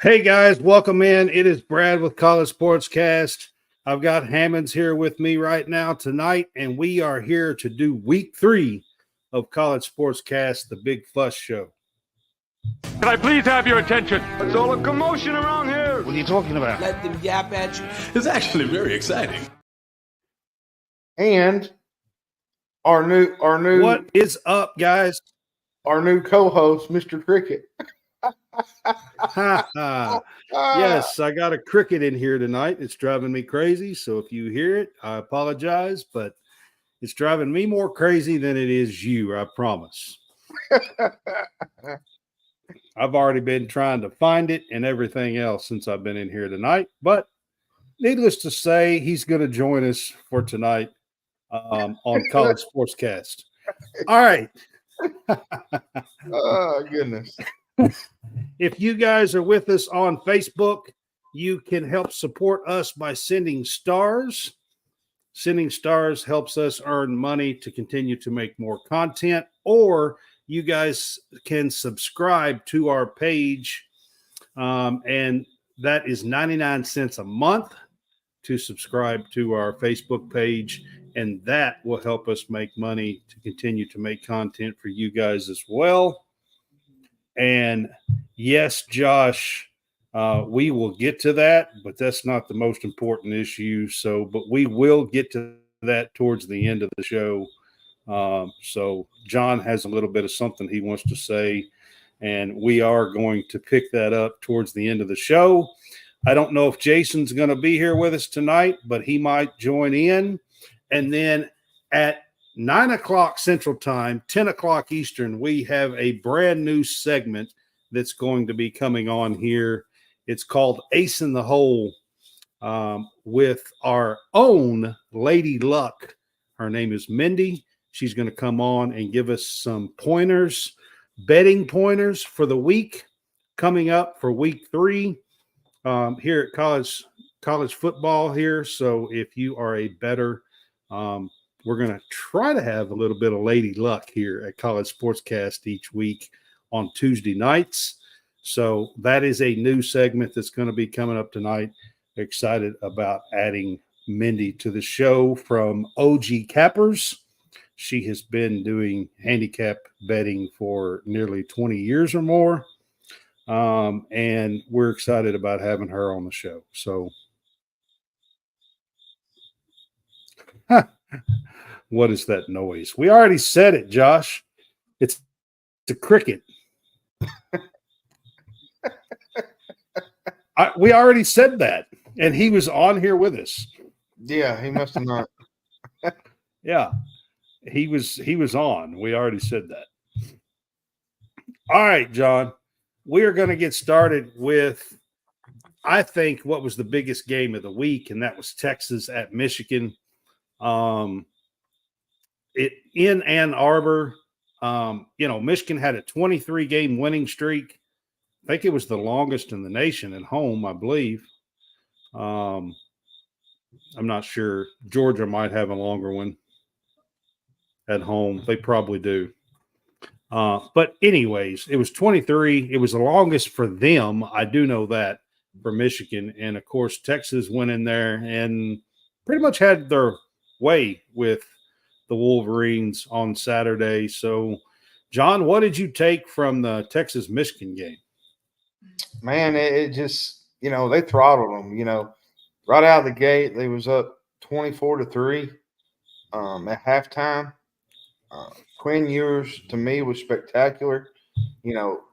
Hey guys, welcome in. It is Brad with College SportsCast. I've got Hammonds here with me right now tonight, and we are here to do week 3 of College SportsCast, the Big Fuss Show. Can I please have your attention? There's all a commotion around here. What are you talking about? Let them yap at you. It's actually very exciting. And our new What is up, guys? our new co-host, Mr. Cricket. Yes, I got a cricket in here tonight. It's driving me crazy. So if you hear it, I apologize, but it's driving me more crazy than it is you, I promise. I've already been trying to find it and everything else since I've been in here tonight. But needless to say, he's going to join us for tonight on College Sportscast. All right. Oh, goodness. If you guys are with us on Facebook, you can help support us by sending stars. Sending stars helps us earn money to continue to make more content, or you guys can subscribe to our page, and that is 99 cents a month to subscribe to our Facebook page, and that will help us make money to continue to make content for you guys as well. And yes, Josh, we will get to that, but that's not the most important issue. But we will get to that towards the end of the show. So John has a little bit of something he wants to say, and we are going to pick that up towards the end of the show. I don't know if Jason's going to be here with us tonight, but he might join in. And then at 9 o'clock Central Time, 10 o'clock Eastern, we have a brand new segment that's going to be coming on here. It's called Ace in the Hole with our own Lady Luck. Her name is Mindy. She's going to come on and give us some pointers, betting pointers for the week coming up for week 3 here at college football here. So if you are a bettor, we're going to try to have a little bit of Lady Luck here at College Sportscast each week on Tuesday nights. So that is a new segment that's going to be coming up tonight. Excited about adding Mindy to the show from OG Cappers. She has been doing handicap betting for nearly 20 years or more. And we're excited about having her on the show. So what is that noise? We already said it, Josh. It's a cricket. We already said that, and he was on here with us. Yeah, he must have not. Yeah, he was on. We already said that. All right, John. We are going to get started with, I think, what was the biggest game of the week, and that was Texas at Michigan. In Ann Arbor, Michigan had a 23-game winning streak. I think it was the longest in the nation at home, I believe. I'm not sure. Georgia might have a longer one at home. They probably do. But anyways, it was 23. It was the longest for them. I do know that, for Michigan. And, of course, Texas went in there and pretty much had their way with the Wolverines on Saturday. So, John, what did you take from the Texas-Michigan game? Man, it just, they throttled them. Right out of the gate, they was up 24-3 at halftime. Quinn Ewers, to me, was spectacular.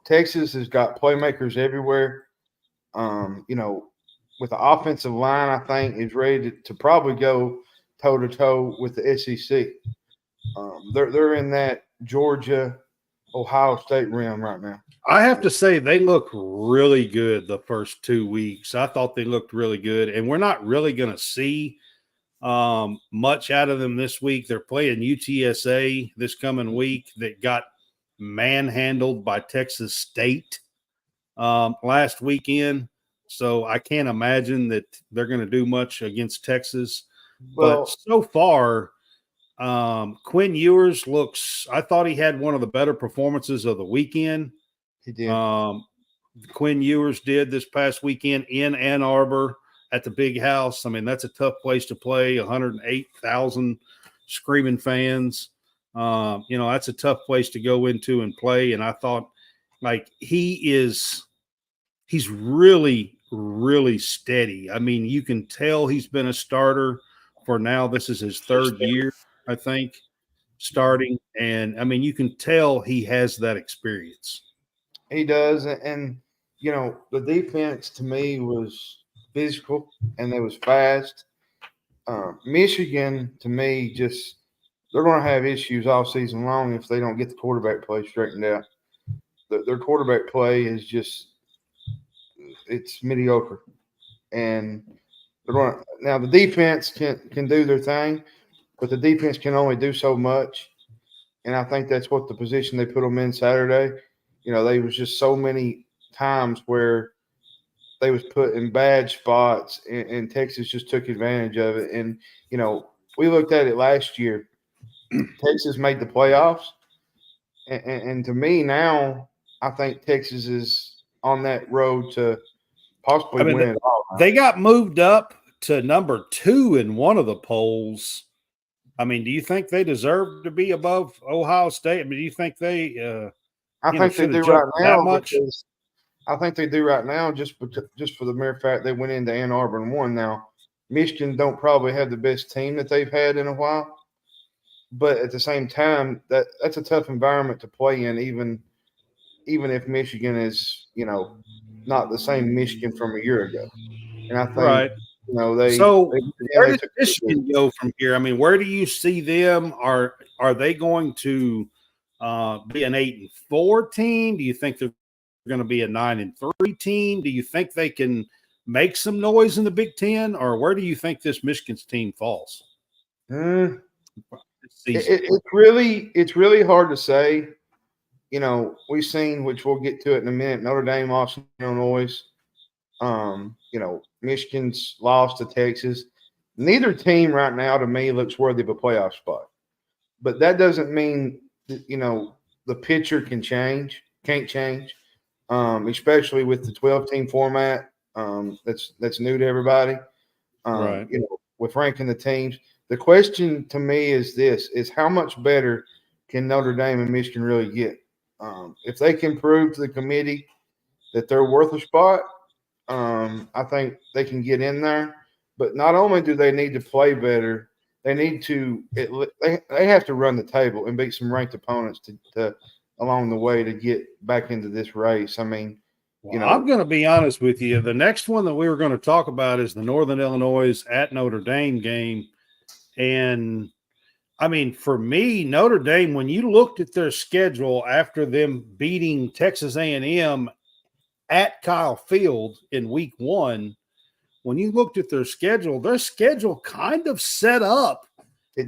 Texas has got playmakers everywhere. With the offensive line, I think, is ready to probably go toe-to-toe with the SEC. They're in that Georgia, Ohio State realm right now. I have to say they look really good the first 2 weeks. I thought they looked really good, and we're not really going to see much out of them this week. They're playing UTSA this coming week that got manhandled by Texas State last weekend. So I can't imagine that they're going to do much against Texas. But so far, Quinn Ewers looks – I thought he had one of the better performances of the weekend. He did. Quinn Ewers did this past weekend in Ann Arbor at the Big House. I mean, that's a tough place to play. 108,000 screaming fans. That's a tough place to go into and play. And I thought, like, he's really, really steady. I mean, you can tell he's been a starter for now. This is his third year, I think, starting. And I mean, you can tell he has that experience. He does. And the defense to me was physical and they was fast. Michigan, to me, just they're going to have issues all season long if they don't get the quarterback play straightened out. Their quarterback play is just it's mediocre, and they're going to, now the defense can do their thing, but the defense can only do so much, and I think that's what the position they put them in Saturday. They was just so many times where they was put in bad spots, and Texas just took advantage of it. And we looked at it last year. Texas made the playoffs, and to me now, I think Texas is on that road to possibly win it all. They got moved up to number 2 in one of the polls. I mean, do you think they deserve to be above Ohio State? I mean, do you think they? I think they do right now because I think they do right now just for the mere fact they went into Ann Arbor and won. Now, Michigan don't probably have the best team that they've had in a while. But at the same time, that's a tough environment to play in, even if Michigan is, not the same Michigan from a year ago. And I think, right. Where does Michigan go from here? I mean, where do you see them? Are they going to be an 8-4 team? Do you think they're going to be a 9-3 team? Do you think they can make some noise in the Big Ten, or where do you think this Michigan's team falls? It's really hard to say. We've seen, which we'll get to it in a minute, Notre Dame lost to Illinois. Michigan's lost to Texas. Neither team right now to me looks worthy of a playoff spot. But that doesn't mean that, the picture can't change, especially with the 12-team format. That's new to everybody. Right. With ranking the teams. The question to me is how much better can Notre Dame and Michigan really get? If they can prove to the committee that they're worth a spot, I think they can get in there. But not only do they need to play better, they need to they have to run the table and beat some ranked opponents to along the way to get back into this race. I mean, I'm going to be honest with you. The next one that we were going to talk about is the Northern Illinois at Notre Dame game. And I mean, for me, Notre Dame, when you looked at their schedule after them beating Texas A&M at Kyle Field in week 1, when you looked at their schedule kind of set up.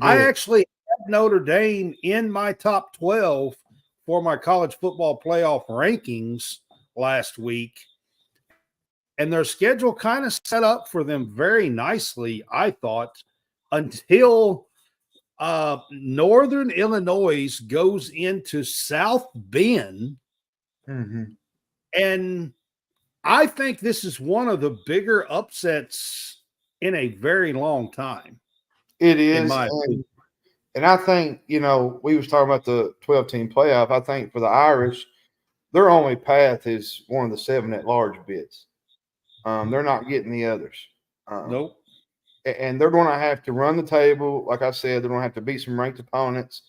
I actually had Notre Dame in my top 12 for my college football playoff rankings last week. And their schedule kind of set up for them very nicely, I thought, until Northern Illinois goes into South Bend. Mm-hmm. And I think this is one of the bigger upsets in a very long time. It is. And I think, we was talking about the 12-team playoff. I think for the Irish, their only path is one of the 7 at-large bids. They're not getting the others. Nope. And they're going to have to run the table. Like I said, they're going to have to beat some ranked opponents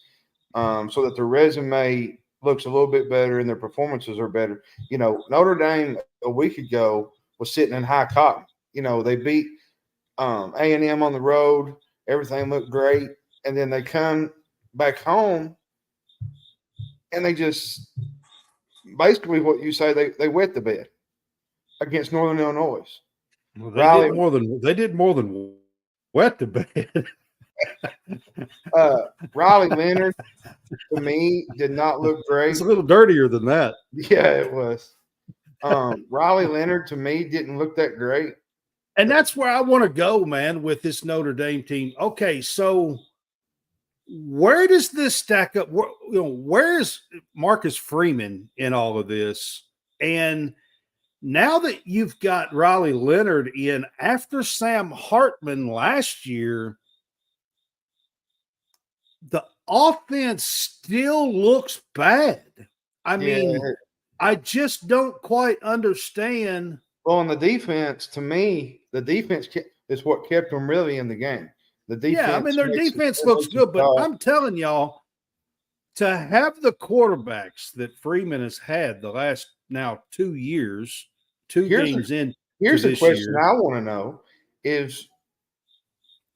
so that their resume looks a little bit better and their performances are better. Notre Dame a week ago was sitting in high cotton. They beat A&M on the road. Everything looked great. And then they come back home and they just basically what you say, they wet the bed against Northern Illinois. Well, they did more than wet the bed. Riley Leonard, to me, did not look great. It's a little dirtier than that. Yeah, it was. Riley Leonard, to me, didn't look that great. And that's where I want to go, man, with this Notre Dame team. Okay, so where does this stack up? Where is Marcus Freeman in all of this? And now that you've got Riley Leonard in after Sam Hartman last year, the offense still looks bad. I mean, I just don't quite understand. Well, on the defense, to me, the defense is what kept them really in the game. The defense, Yeah, I mean, their defense looks good, but I'm telling y'all, to have the quarterbacks that Freeman has had the last now 2 years, games in. Here's the question I want to know is,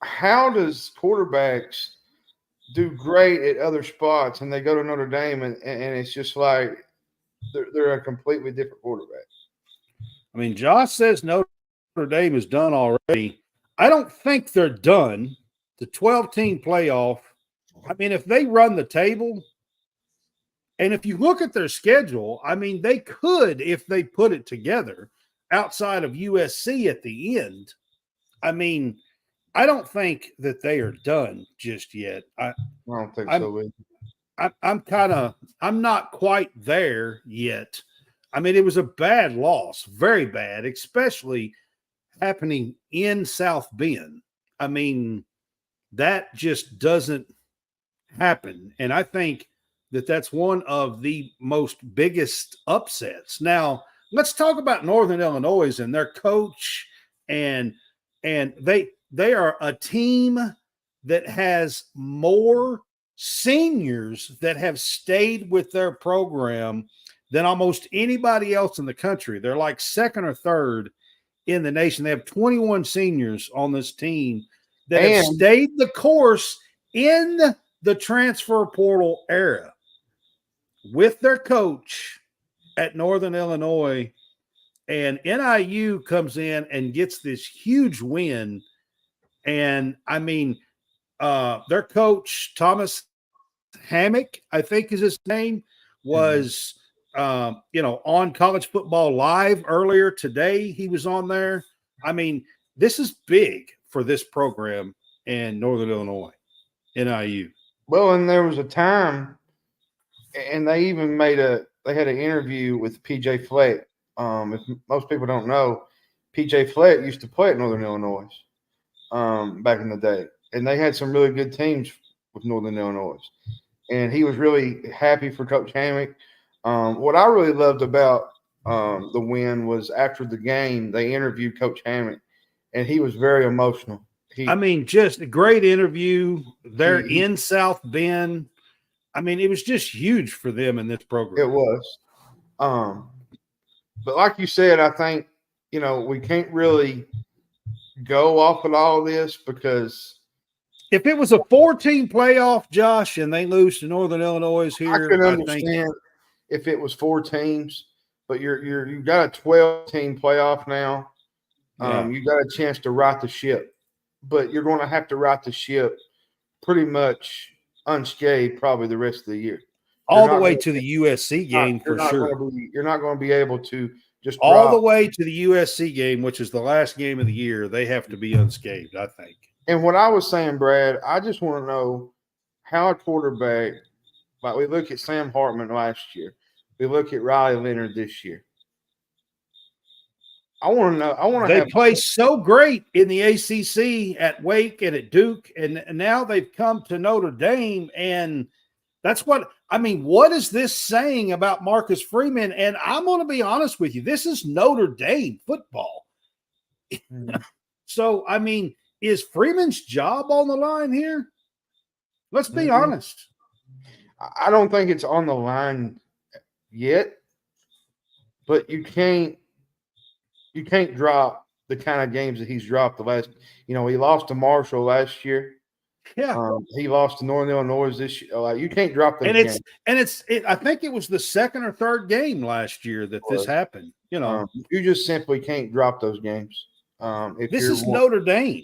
how does quarterbacks do great at other spots and they go to Notre Dame and it's just like they're a completely different quarterback? I mean, Josh says Notre Dame is done already. I don't think they're done. The 12-team playoff, I mean, if they run the table, and if you look at their schedule, I mean, they could, if they put it together, outside of USC at the end. I mean, I don't think that they are done just yet. I don't think so either. I'm not quite there yet. I mean, it was a bad loss, very bad, especially happening in South Bend. I mean, that just doesn't happen. And I think that that's one of the most biggest upsets. Now, let's talk about Northern Illinois and their coach. And they are a team that has more seniors that have stayed with their program than almost anybody else in the country. They're like second or third in the nation. They have 21 seniors on this team that have stayed the course in the transfer portal era with their coach at Northern Illinois. And NIU comes in and gets this huge win. And I mean, their coach, Thomas Hammock, I think is his name, was on College Football Live earlier today. He was on there. I mean, this is big for this program in Northern Illinois, NIU. Well, and there was a time, and they even they had an interview with PJ Fleck. If most people don't know, PJ Fleck used to play at Northern Illinois back in the day, and they had some really good teams with Northern Illinois. And he was really happy for Coach Hammock. What I really loved about the win was after the game, they interviewed Coach Hammock, and he was very emotional. Just a great interview. They're in South Bend. I mean, it was just huge for them in this program. It was. But like you said, I think, we can't really go off of all this, because if it was a 4-team playoff, Josh, and they lose to Northern Illinois here, I could understand if it was 4 teams, but you've got a 12-team playoff now. You got a chance to right the ship, but you're going to have to right the ship pretty much unscathed probably the rest of the year. All the way to the USC game for sure. You're not going to be able to just all the way to the USC game, which is the last game of the year. They have to be unscathed, I think. And what I was saying, Brad, I just want to know how a quarterback, like we look at Sam Hartman last year, we look at Riley Leonard this year. I want to know. They play so great in the ACC at Wake and at Duke, and now they've come to Notre Dame, and that's what – what is this saying about Marcus Freeman? And I'm going to be honest with you. This is Notre Dame football. So, is Freeman's job on the line here? Let's be honest. I don't think it's on the line yet, but you can't drop the kind of games that he's dropped the last. He lost to Marshall last year. Yeah, he lost to Northern Illinois this year. You can't drop that. I think it was the second or third game last year that this happened. You just simply can't drop those games. This is Notre Dame,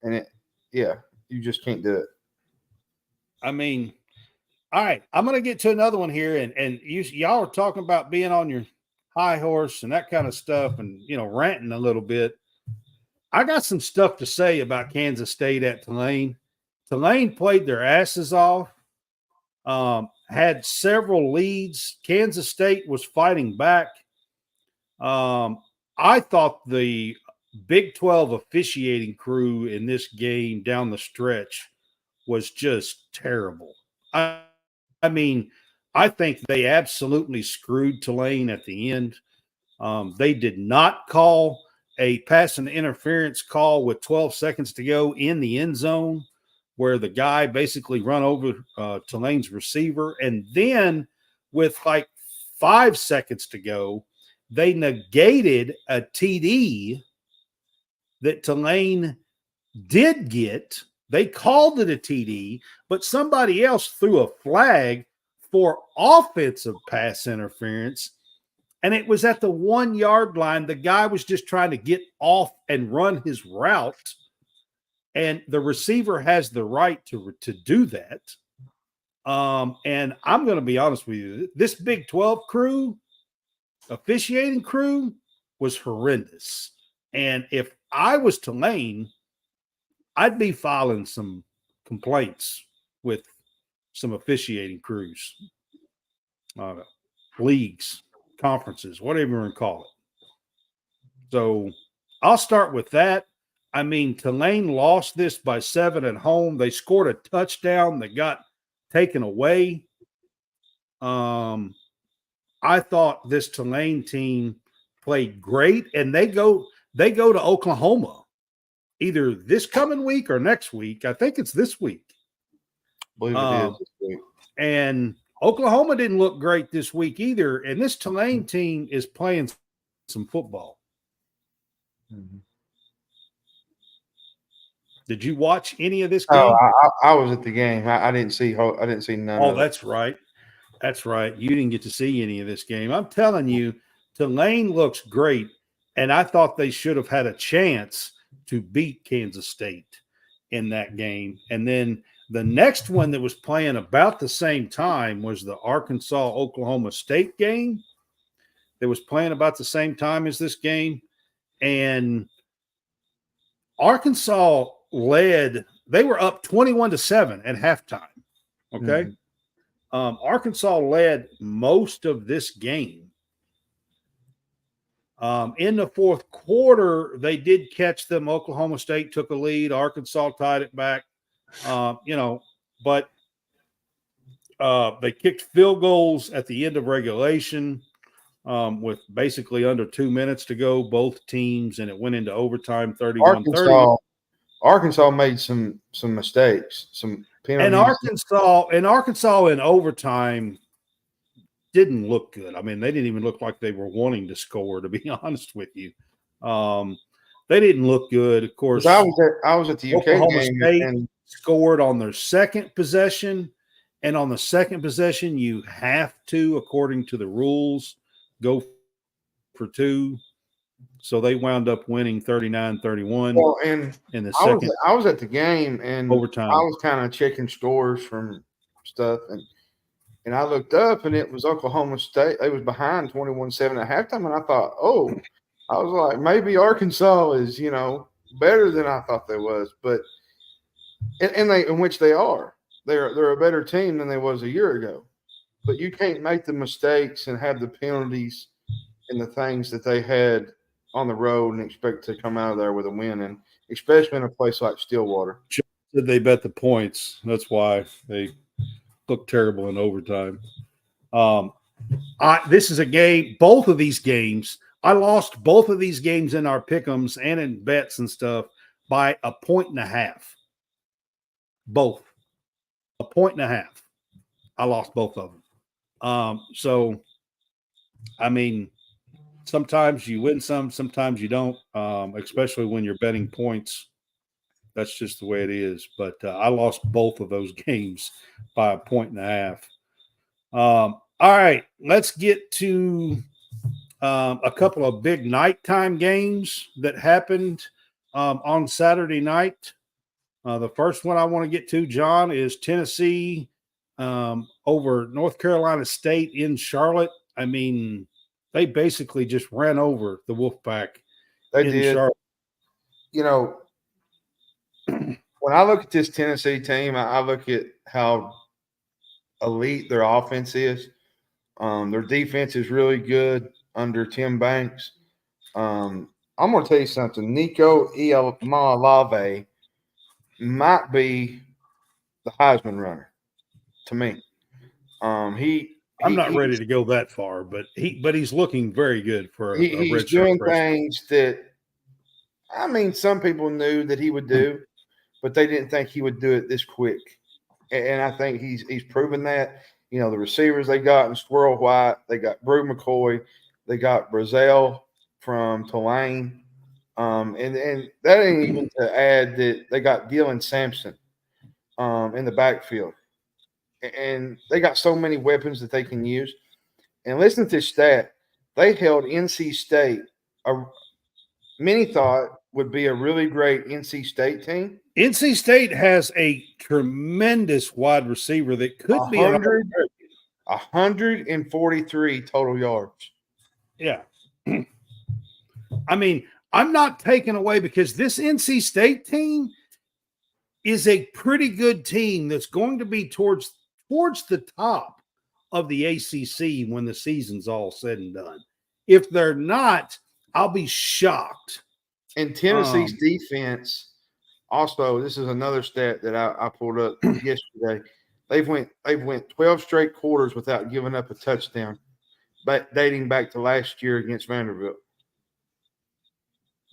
and you just can't do it. All right, I'm going to get to another one here, and y'all are talking about being on your high horse and that kind of stuff, and ranting a little bit. I got some stuff to say about Kansas State at Tulane. Tulane played their asses off, had several leads. Kansas State was fighting back. I thought the Big 12 officiating crew in this game down the stretch was just terrible. I mean, I think they absolutely screwed Tulane at the end. They did not call a pass and interference call with 12 seconds to go in the end zone, where the guy basically run over Tulane's receiver. And then with like 5 seconds to go, they negated a TD that Tulane did get. They called it a TD, but somebody else threw a flag for offensive pass interference. And it was at the 1 yard line. The guy was just trying to get off and run his route. And the receiver has the right to do that. And I'm going to be honest with you. This Big 12 crew, officiating crew, was horrendous. And if I was Tulane, I'd be filing some complaints with some officiating crews, leagues, conferences, whatever you want to call it. So I'll start with that. I mean, Tulane lost this by 7 at home. They scored a touchdown that got taken away. I thought this Tulane team played great, and they go to Oklahoma either this coming week or next week. I think it's this week. I believe it is this week. And Oklahoma didn't look great this week either. And this Tulane team is playing some football. Mm-hmm. Did you watch any of this game? Oh, I was at the game. I didn't see none of it. Oh, that's right. That's right. You didn't get to see any of this game. I'm telling you, Tulane looks great, and I thought they should have had a chance to beat Kansas State in that game. And then the next one that was playing about the same time was the Arkansas-Oklahoma State game. That was playing about the same time as this game. And Arkansas led – they were up 21-7 at halftime, okay? Mm-hmm. Arkansas led most of this game. In the fourth quarter, they did catch them. Oklahoma State took a lead. Arkansas tied it back, but they kicked field goals at the end of regulation with basically under 2 minutes to go, both teams, and it went into overtime 31-30. Arkansas made some mistakes, some penalties. And Arkansas in overtime didn't look good. I mean, they didn't even look like they were wanting to score, to be honest with you. They didn't look good. Of course, I was at the UK Oklahoma game State and scored on their second possession. And on the second possession, you have to, according to the rules, go for 2. So they wound up winning 39-31. Well, and in the second. I was at the game and overtime. I was kind of checking scores from stuff, and I looked up and it was Oklahoma State. They was behind 21-7 at halftime, and I thought, I was like, maybe Arkansas is better than I thought they was, but in which they are. They're a better team than they was a year ago, but you can't make the mistakes and have the penalties and the things that they had on the road and expect to come out of there with a win, and especially in a place like Stillwater. They bet the points. That's why they look terrible in overtime. This is a game. Both of these games, I lost both of these games in our pick'ems and in bets and stuff by 1.5. Both 1.5. I lost both of them. So, I mean, sometimes you win some, sometimes you don't, especially when you're betting points. That's just the way it is. But I lost both of those games by 1.5. All right, let's get to a couple of big nighttime games that happened on Saturday night. The first one I want to get to, John, is Tennessee over North Carolina State in Charlotte. I mean, they basically just ran over the Wolfpack. They did. Charlotte. When I look at this Tennessee team, I look at how elite their offense is. Their defense is really good. under Tim Banks. I'm going to tell you something. Nico Iamaleava might be the Heisman runner to me. I'm not ready to go that far, but he's looking very good for a he's redshirt doing freshman. things that, I mean, some people knew that he would do, but they didn't think he would do it this quick. And I think he's proven that. You know, the receivers they got in Squirrel White, they got Brew McCoy, they got Brazell from Tulane. And that ain't even to add that they got Dylan Sampson in the backfield. And they got so many weapons that they can use. And listen to this stat. They held NC State. Many thought would be a really great NC State team. NC State has a tremendous wide receiver that could be 143 total yards. Yeah. I mean, I'm not taking away because this NC State team is a pretty good team that's going to be towards the top of the ACC when the season's all said and done. If they're not, I'll be shocked. And Tennessee's defense, also, this is another stat that I pulled up yesterday. They've went 12 straight quarters without giving up a touchdown, but dating back to last year against Vanderbilt.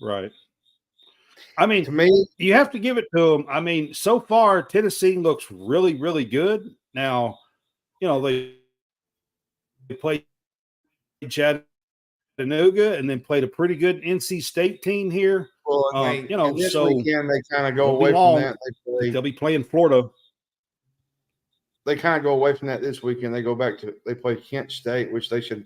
Right. I mean, to me, you have to give it to them. I mean, so far Tennessee looks really, really good. Now, you know, they played Chattanooga and then played a pretty good NC State team here. Well, you know, this so weekend they kind of go away from that. They'll be playing Florida. They kind of go away from that this weekend. They go back to they play Kent State, which they should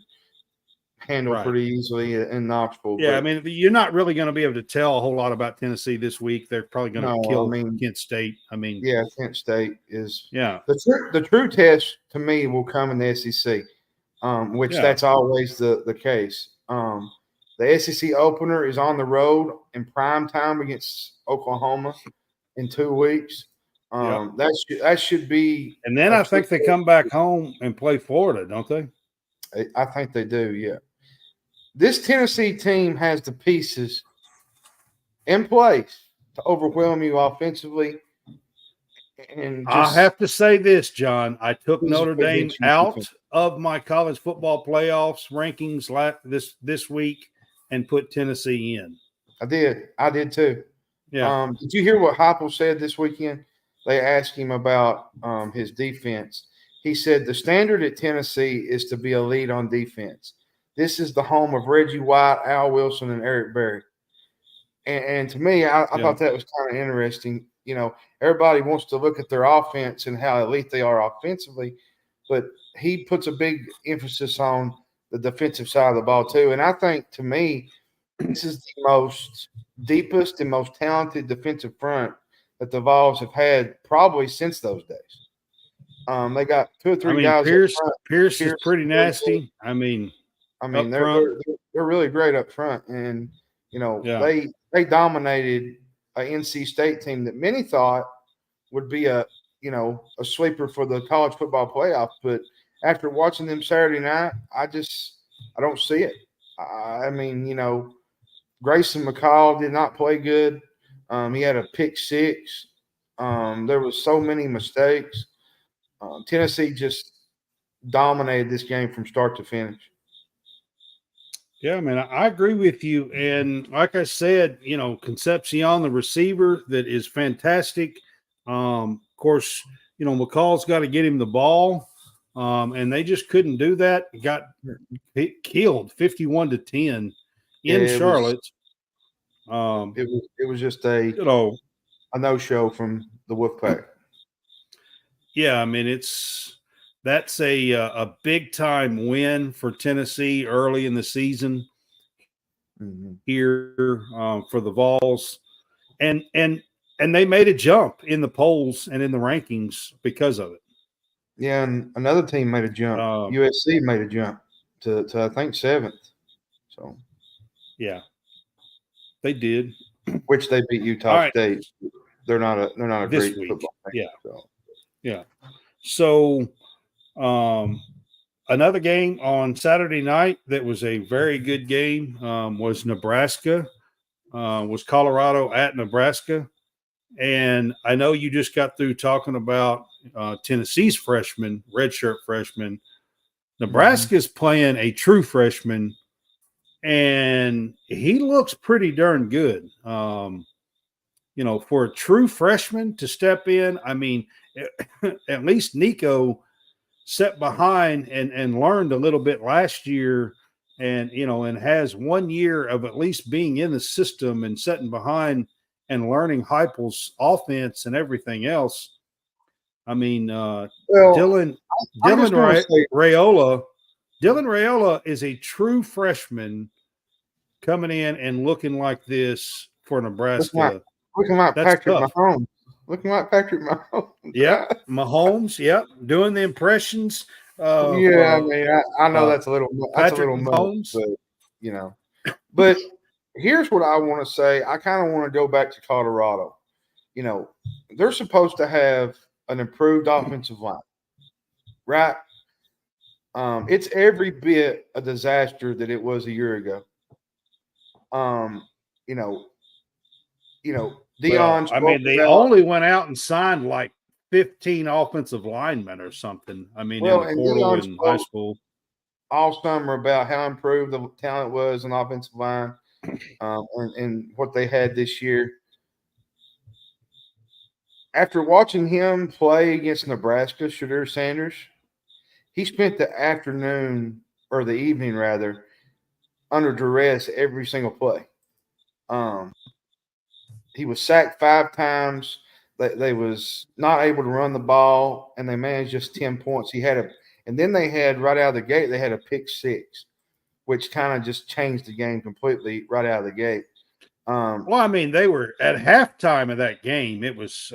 handle pretty easily in Knoxville. Yeah, I mean, you're not really going to be able to tell a whole lot about Tennessee this week. They're probably going to kill Kent State. I mean, yeah, Kent State is the true test to me will come in the SEC, which that's always the case. The SEC opener is on the road in prime time against Oklahoma in 2 weeks. That should be. And then I think they come back home and play Florida, don't they? I think they do, yeah. This Tennessee team has the pieces in place to overwhelm you offensively. And I have to say this, John. I took Notre Dame out of my college football playoffs rankings this week and put Tennessee in. I did too. Yeah. Did you hear what Heupel said this weekend? They asked him about his defense. He said the standard at Tennessee is to be a lead on defense. This is the home of Reggie White, Al Wilson, and Eric Berry. And to me, I thought that was kind of interesting. You know, everybody wants to look at their offense and how elite they are offensively, but he puts a big emphasis on the defensive side of the ball too. And I think, to me, this is the most deepest and most talented defensive front that the Vols have had probably since those days. They got 2 or 3 guys. Pierce is pretty nasty. I mean, they're really great up front, and you know they dominated a NC State team that many thought would be a sweeper for the college football playoff. But after watching them Saturday night, I don't see it. I mean, Grayson McCall did not play good. He had a pick six. There was so many mistakes. Tennessee just dominated this game from start to finish. Yeah, man, I agree with you. And like I said, Concepcion, the receiver, that is fantastic. Of course, McCall's got to get him the ball. And they just couldn't do that. Got killed 51-10 in Charlotte. It was just a no-show from the Wolfpack. Yeah, I mean, that's a big time win for Tennessee early in the season here for the Vols, and they made a jump in the polls and in the rankings because of it. Yeah, and another team made a jump. USC made a jump to I think 7th. So yeah, they did. Which they beat Utah State. They're not a great football team. Yeah. So, Another game on Saturday night that was a very good game was Nebraska, was Colorado at Nebraska. And I know you just got through talking about Tennessee's freshman, redshirt freshman. Nebraska's playing a true freshman, and he looks pretty darn good. For a true freshman to step in, I mean, at least Nico sat behind and learned a little bit last year, and has 1 year of at least being in the system and sitting behind and learning Heupel's offense and everything else. I mean, Dylan Raiola is a true freshman coming in and looking like this for Nebraska. Looking like That's Patrick tough. Mahomes. Looking like Patrick Mahomes. Yep, Mahomes. Yep, doing the impressions. I mean, I know that's a little much, Mahomes. But But here's what I want to say. I kind of want to go back to Colorado. They're supposed to have an improved offensive line, right? It's every bit a disaster that it was a year ago. Deion's. They only went out and signed like 15 offensive linemen or something. I mean, in the portal in high school. All summer about how improved the talent was in offensive line and what they had this year. After watching him play against Nebraska, Shadur Sanders, he spent the afternoon or the evening rather under duress every single play. He was sacked 5 times. They was not able to run the ball, and they managed just 10 points. And then they had right out of the gate, they had a pick 6, which kind of just changed the game completely right out of the gate. They were at halftime of that game. It was,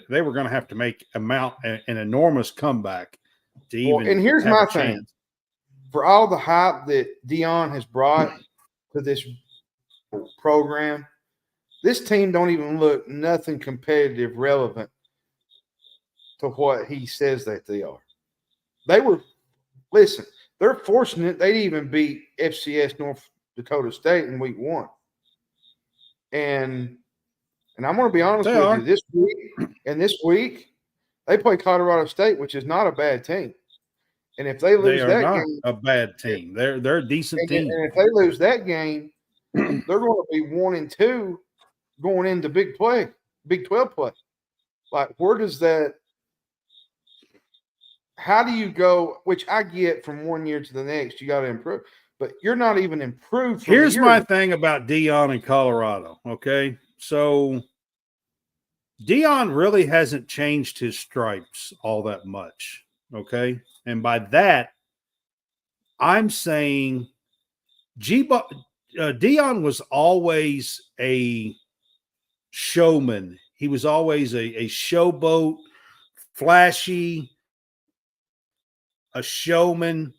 they were going to have to make an enormous comeback to even. And here's have my a thing: chance. For all the hype that Deion has brought to this program, this team don't even look nothing competitive, relevant to what he says that they are. They're fortunate they didn't even beat FCS North Dakota State in week 1. And I'm going to be honest with you, this week, they play Colorado State, which is not a bad team. And if they lose that game, a bad team. They're a decent team. And if they lose that game, they're going to be 1-2 going into Big 12 play. Like, where does that? How do you go? Which I get from 1 year to the next, you got to improve, but you're not even improved. Here's my thing about Deion in Colorado. Okay, so Deion really hasn't changed his stripes all that much. Okay, and by that, I'm saying Deion was always a showman. He was always a showboat, flashy, a showman.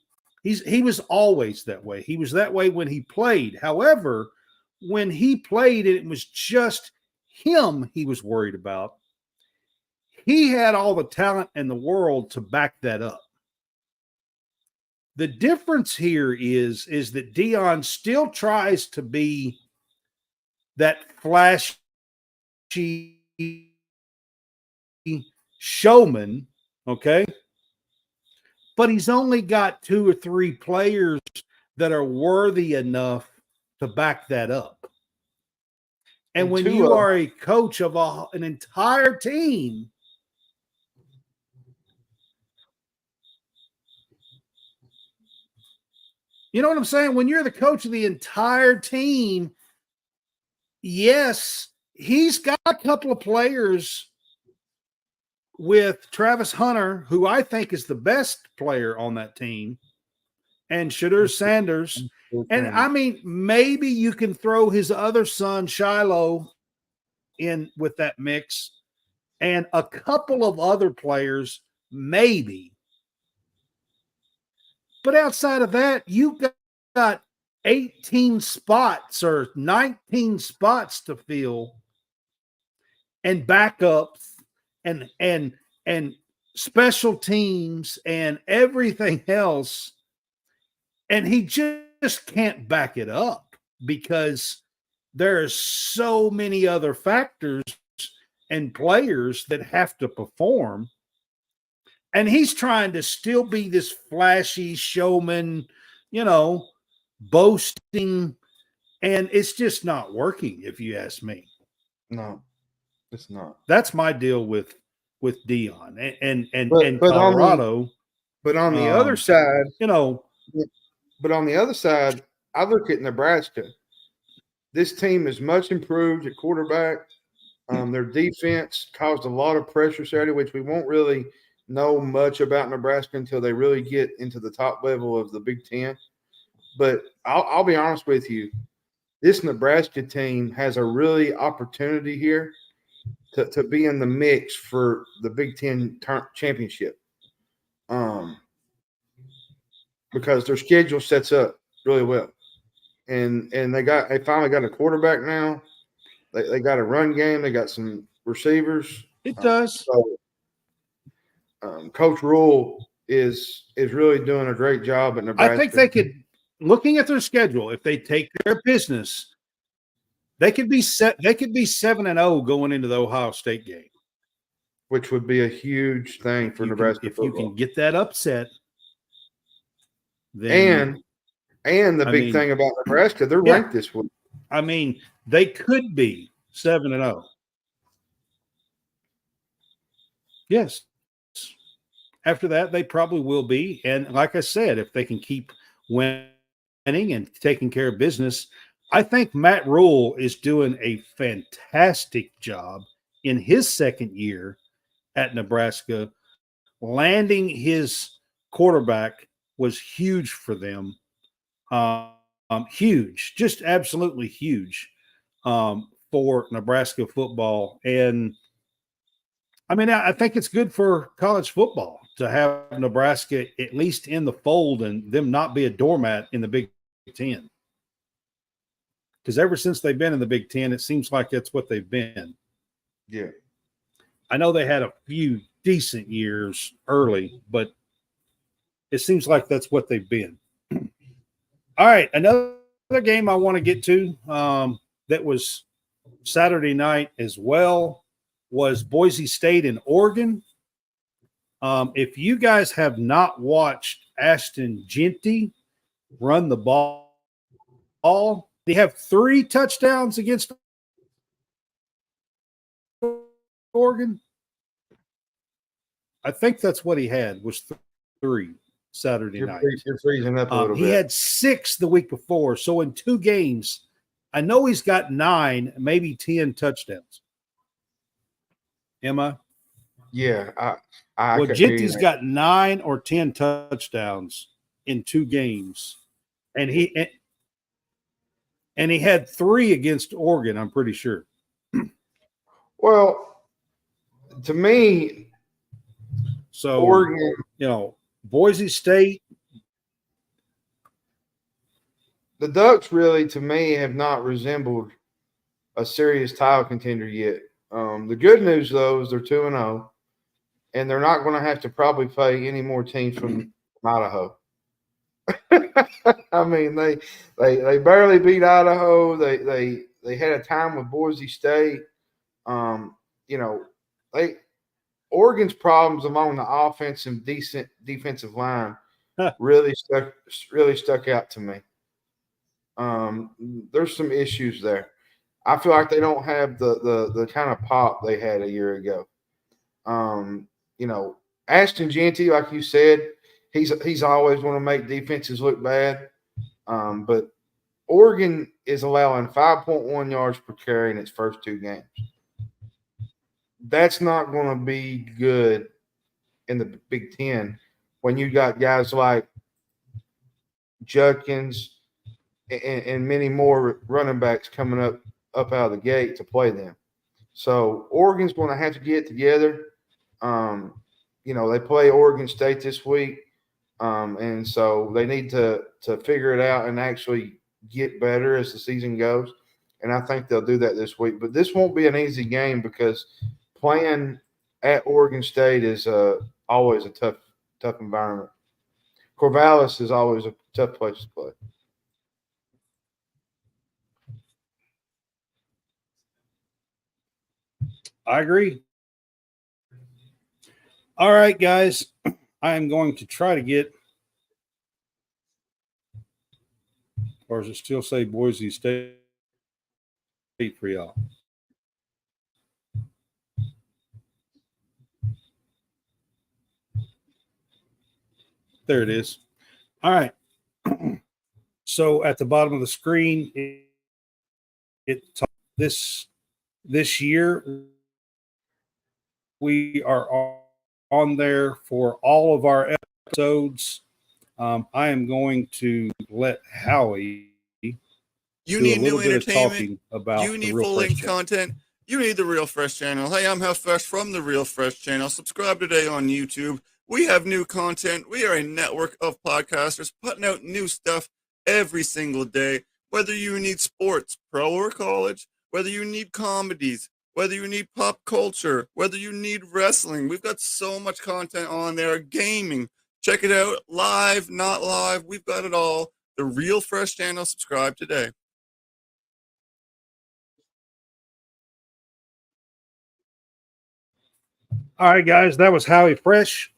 He was always that way. He was that way when he played. However, when he played and it was just him he was worried about, he had all the talent in the world to back that up. The difference here is that Deion still tries to be that flashy showman, okay? But he's only got 2 or 3 players that are worthy enough to back that up. And when you are a coach of an entire team, you know what I'm saying? When you're the coach of the entire team, yes, he's got a couple of players with Travis Hunter, who I think is the best player on that team, and Shadur Sanders. And maybe you can throw his other son, Shiloh, in with that mix, and a couple of other players, maybe. But outside of that, you got 18 spots or 19 spots to fill, and backups and special teams and everything else. And he just can't back it up because there's so many other factors and players that have to perform. And he's trying to still be this flashy showman, boasting, and it's just not working, if you ask me. No, it's not. That's my deal with Dion and But Colorado. But on the other side, But on the other side, I look at Nebraska. This team is much improved at quarterback. Their defense caused a lot of pressure Saturday, which we won't really know much about Nebraska until they really get into the top level of the Big Ten. But I'll be honest with you, this Nebraska team has a really opportunity here to be in the mix for the Big Ten championship. Because their schedule sets up really well. And they finally got a quarterback now. They got a run game. They got some receivers. It does. Coach Rule is really doing a great job at Nebraska. I think they could, looking at their schedule, if they take care of business, they could be 7-0 going into the Ohio State game, which would be a huge thing for Nebraska football. If you can get that upset, then and the big thing about Nebraska, they're ranked this week. I mean, they could be 7-0. Yes. After that, they probably will be. And like I said, if they can keep winning and taking care of business, I think Matt Rule is doing a fantastic job in his second year at Nebraska. Landing his quarterback was huge for them. Huge, just absolutely huge for Nebraska football. And I mean, I think it's good for college football to have Nebraska at least in the fold and them not be a doormat in the Big Ten. Because ever since they've been in the Big Ten, it seems like that's what they've been. Yeah. I know they had a few decent years early, but it seems like that's what they've been. All right, another game I want to get to that was Saturday night as well was Boise State and Oregon. If you guys have not watched Ashton Jeanty run the ball, they have 3 touchdowns against Oregon. I think that's what he had was 3 Saturday night. You're freezing up a little bit. He had 6 the week before. So in 2 games, I know he's got 9, maybe 10 touchdowns. Am I? Yeah. Well, Jeanty's got 9 or 10 touchdowns in 2 games. And he had 3 against Oregon, I'm pretty sure. Well, to me, so Oregon, Boise State. The Ducks really, to me, have not resembled a serious title contender yet. The good news, though, is they're 2-0, and they're not going to have to probably play any more teams from Idaho. I mean, they barely beat Idaho. They had a time with Boise State. Oregon's problems along the offense and decent defensive line really stuck out to me. There's some issues there. I feel like they don't have the kind of pop they had a year ago. Ashton Jeanty, like you said, he's always want to make defenses look bad. But Oregon is allowing 5.1 yards per carry in its first 2 games. That's not going to be good in the Big Ten when you got guys like Judkins and many more running backs coming up out of the gate to play them. So Oregon's going to have to get together. They play Oregon State this week, and so they need to figure it out and actually get better as the season goes. And I think they'll do that this week. But this won't be an easy game because playing at Oregon State is always a tough environment. Corvallis is always a tough place to play. I agree. All right, guys. I am going to try to get, or does it still say Boise State for y'all? There it is. All right. So at the bottom of the screen, this year we are on there for all of our episodes. I am going to let Howie You do need a little new bit of entertainment. talking about You the need Real full Fresh length channel. content. You need the Real Fresh channel. Hey, I'm Health Fresh from the Real Fresh channel. Subscribe today on YouTube. We have new content. We are a network of podcasters putting out new stuff every single day. Whether you need sports, pro or college, whether you need comedies, whether you need pop culture, whether you need wrestling, we've got so much content on there. Gaming, check it out. Live, not live, we've got it all. The Real Fresh channel. Subscribe today. All right, guys, that was Howie Fresh.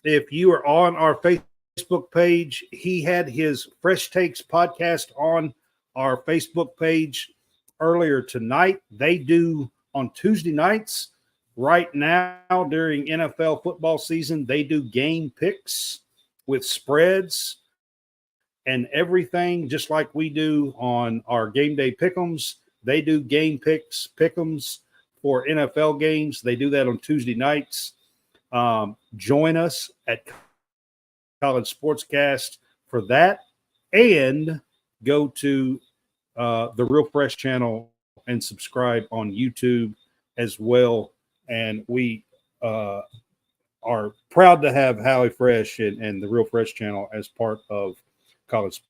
If you are on our Facebook page, he had his Fresh Takes podcast on our Facebook page earlier tonight. They do on Tuesday nights right now during NFL football season. They do game picks with spreads and everything, just like we do on our game day pick'ems. They do game picks, pick'ems for NFL games. They do that on Tuesday nights. Join us at College SportsCast for that, and go to the Real Fresh channel and subscribe on YouTube as well. And we are proud to have Howie Fresh and the Real Fresh channel as part of College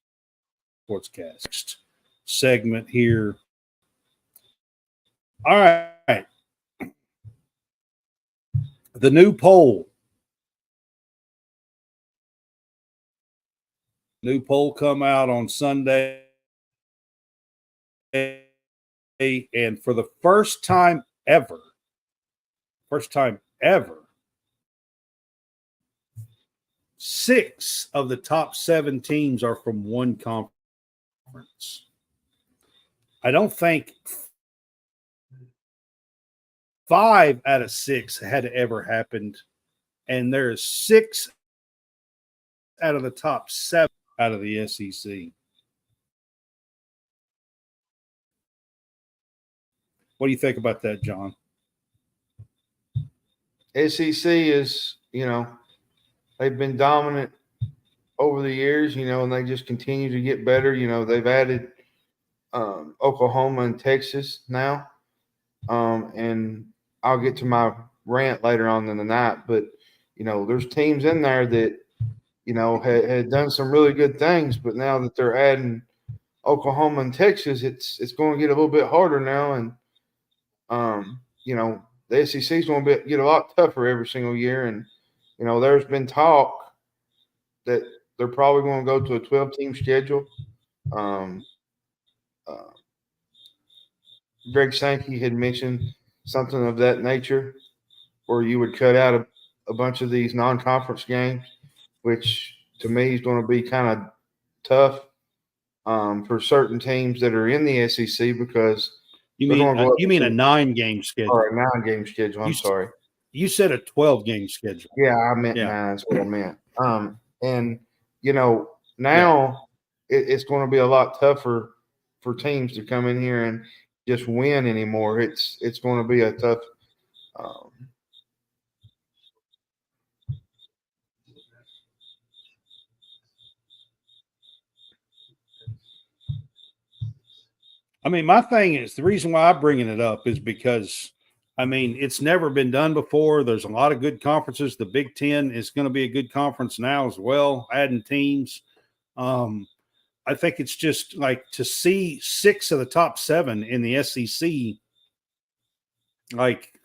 Sportscast. Next segment here. All right. The new poll. New poll come out on Sunday. And for the first time ever, 6 of the top 7 teams are from one conference. I don't think 5 out of 6 had ever happened. And there's 6 out of the top 7 out of the SEC. What do you think about that, John? SEC is, they've been dominant over the years, and they just continue to get better. They've added Oklahoma and Texas now. And I'll get to my rant later on in the night, but, there's teams in there that, had done some really good things, but now that they're adding Oklahoma and Texas, it's going to get a little bit harder now. And, the SEC is going to get a lot tougher every single year. And, there's been talk that they're probably going to go to a 12-team schedule. Greg Sankey had mentioned something of that nature, where you would cut out a bunch of these non-conference games, which to me is going to be kind of tough for certain teams that are in the SEC, because you mean a 9-game schedule or a 9-game schedule. I'm sorry. You said a 12-game schedule. Yeah, I meant 9. That's what I meant. And now it's going to be a lot tougher for teams to come in here and just win anymore. It's going to be a tough. I mean, my thing is, the reason why I'm bringing it up is because, it's never been done before. There's a lot of good conferences. The Big Ten is going to be a good conference now as well, adding teams. I think it's just like to see 6 of the top 7 in the SEC. Like,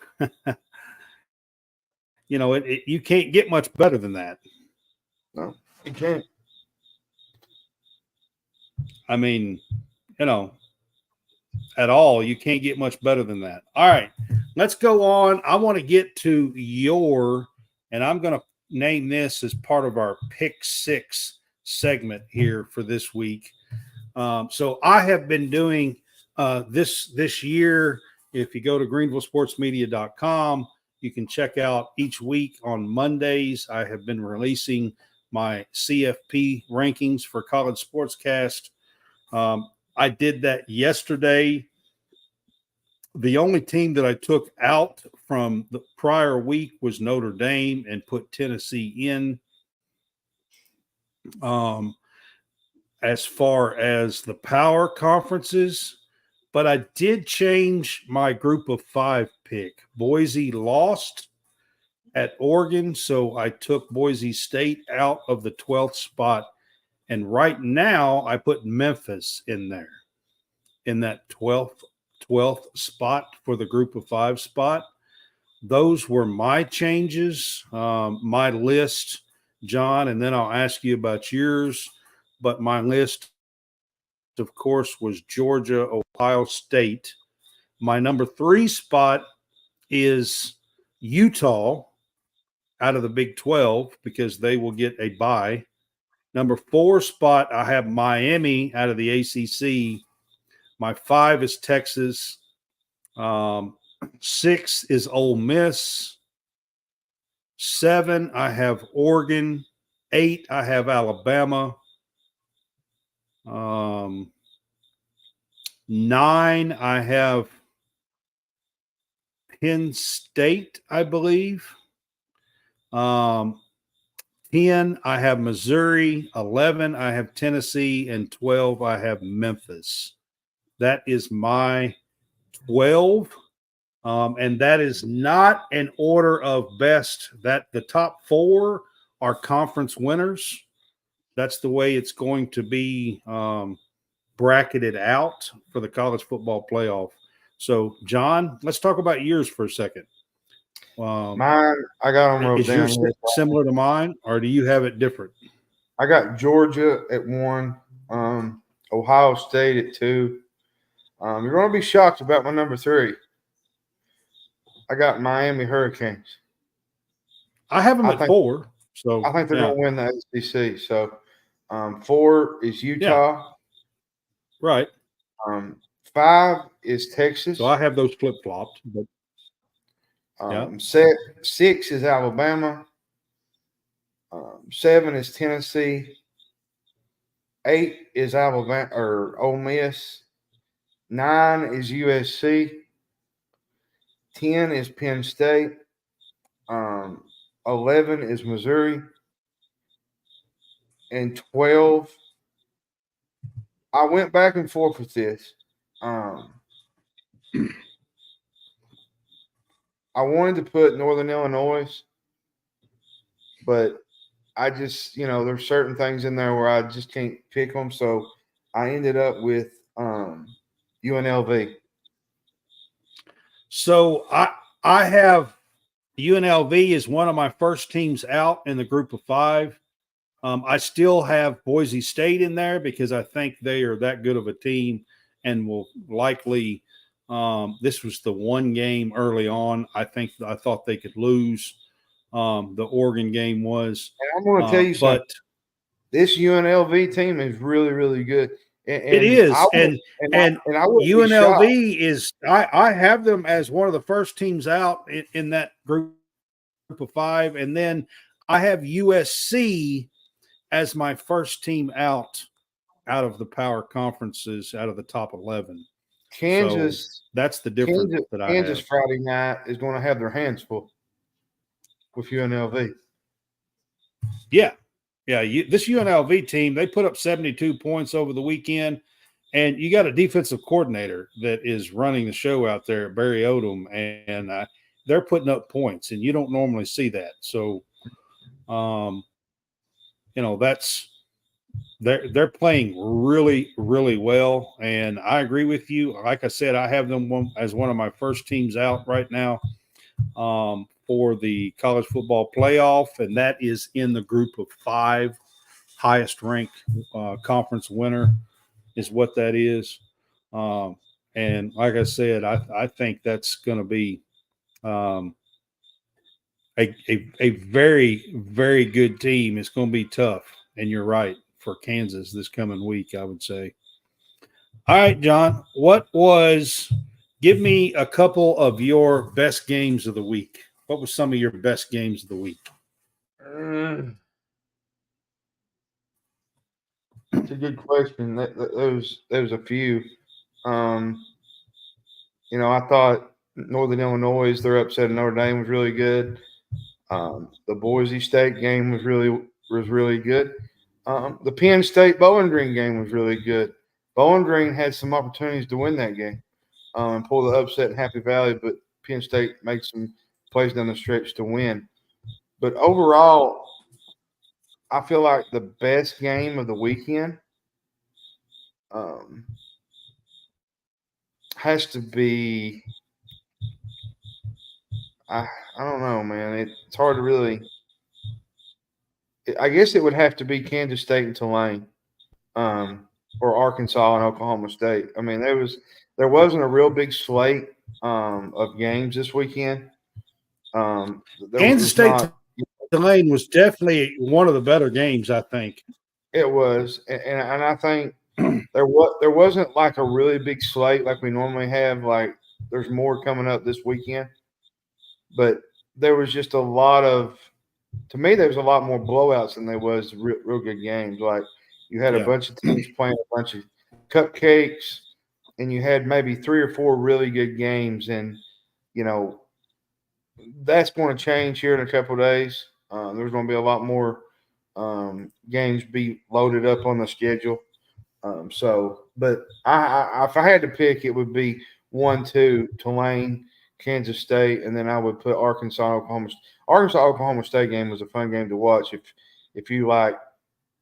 you can't get much better than that. No, you can't. I mean, at all. You can't get much better than that. All right, let's go on. I want to get to and I'm going to name this as part of our Pick Six segment here for this week. So I have been doing this year. If you go to greenvillesportsmedia.com, you can check out each week on Mondays. I have been releasing my CFP rankings for College SportsCast. I did that yesterday. The only team that I took out from the prior week was Notre Dame and put Tennessee in. As far as the power conferences, but I did change my group of 5 pick. Boise lost at Oregon, so I took Boise State out of the 12th spot. And right now I put Memphis in there in that 12th spot for the group of 5 spot. Those were my changes, my list, John, and then I'll ask you about yours. But my list, of course, was Georgia, Ohio State. My number 3 spot is Utah out of the Big 12 because they will get a bye. Number 4 spot, I have Miami out of the ACC. My 5 is Texas. 6 is Ole Miss. 7, I have Oregon. 8, I have Alabama. 9, I have Penn State, I believe. 10, I have Missouri. 11, I have Tennessee. And 12, I have Memphis. That is my 12. And that is not an order of best. That the top 4 are conference winners. That's the way it's going to be bracketed out for the college football playoff. So, John, let's talk about yours for a second. Mine, I got them wrote is down. yours similar to mine, or do you have it different? I got Georgia at 1, Ohio State at 2. You're going to be shocked about my number 3. I got Miami Hurricanes. I have them at 4. So I think they're going to win the ACC. So 4 is Utah. Yeah. Right. 5 is Texas. So I have those flip-flopped. But 6 is Alabama. 7 is Tennessee. 8 is Alabama or Ole Miss. 9 is USC. 10 is Penn State. 11 is Missouri. And 12, I went back and forth with this. I wanted to put Northern Illinois, but I just, there's certain things in there where I just can't pick them. So I ended up with UNLV. So I have UNLV as one of my first teams out in the group of 5. I still have Boise State in there because I think they are that good of a team and will likely this was the one game early on I thought they could lose. The Oregon game was. And I'm going to tell you something. This UNLV team is really, really good. And it is. And UNLV is – I have them as one of the first teams out in that group of 5. And then I have USC as my first team out of the power conferences, out of the top 11. Kansas. So that's the difference that I have. Kansas Friday night is going to have their hands full with UNLV. Yeah. Yeah, this UNLV team, they put up 72 points over the weekend, and you got a defensive coordinator that is running the show out there, Barry Odom, and they're putting up points, and you don't normally see that. So, that's they're playing really, really well, and I agree with you. Like I said, I have them as one of my first teams out right now for the college football playoff, and that is in the group of 5. Highest ranked conference winner is what that is. And like I said, I think that's going to be a very, very good team. It's going to be tough. And you're right, for Kansas this coming week, I would say. All right, John, give me a couple of your best games of the week. What was some of your best games of the week? It's a good question. There was a few. I thought Northern Illinois, their upset of Notre Dame was really good. The Boise State game was really good. The Penn State Bowling Green game was really good. Bowling Green had some opportunities to win that game and pull the upset in Happy Valley, but Penn State made some plays down the stretch to win. But overall, I feel like the best game of the weekend has to be I don't know, man. It's hard to really. I guess it would have to be Kansas State and Tulane, or Arkansas and Oklahoma State. I mean, there wasn't a real big slate of games this weekend. Kansas State Tulane was definitely one of the better games, I think. It was, and I think there wasn't like a really big slate like we normally have. Like there's more coming up this weekend, but there was just a lot of. To me, there was a lot more blowouts than there was real good games. Like you had a bunch of teams playing a bunch of cupcakes, and you had maybe 3 or 4 really good games, and that's going to change here in a couple of days. There's going to be a lot more games be loaded up on the schedule. But if I had to pick, it would be 1-2 Tulane, Kansas State, and then I would put Arkansas, Oklahoma State game was a fun game to watch. If you like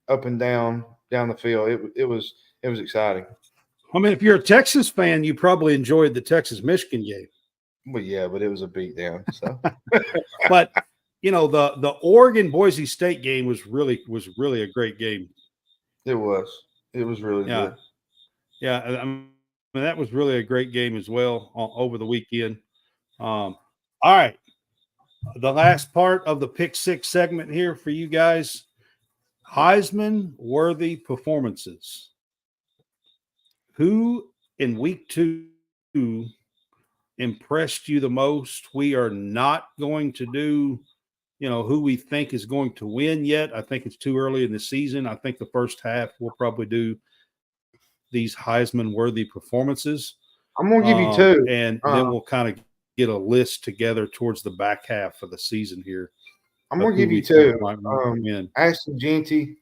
up and down the field, it was exciting. I mean, if you're a Texas fan, you probably enjoyed the Texas Michigan game. Well, yeah, but it was a beatdown. So, but the Oregon Boise State game was really a great game. It was really good. Yeah, I mean that was really a great game as well over the weekend. All right, the last part of the Pick Six segment here for you guys: Heisman worthy performances. Who in week 2 impressed you the most? We are not going to do, who we think is going to win yet. I think it's too early in the season. I think the first half we'll probably do these Heisman worthy performances. I'm going to give you 2. And then we'll kind of get a list together towards the back half of the season here. I'm going to give you 2. Ashton Jeanty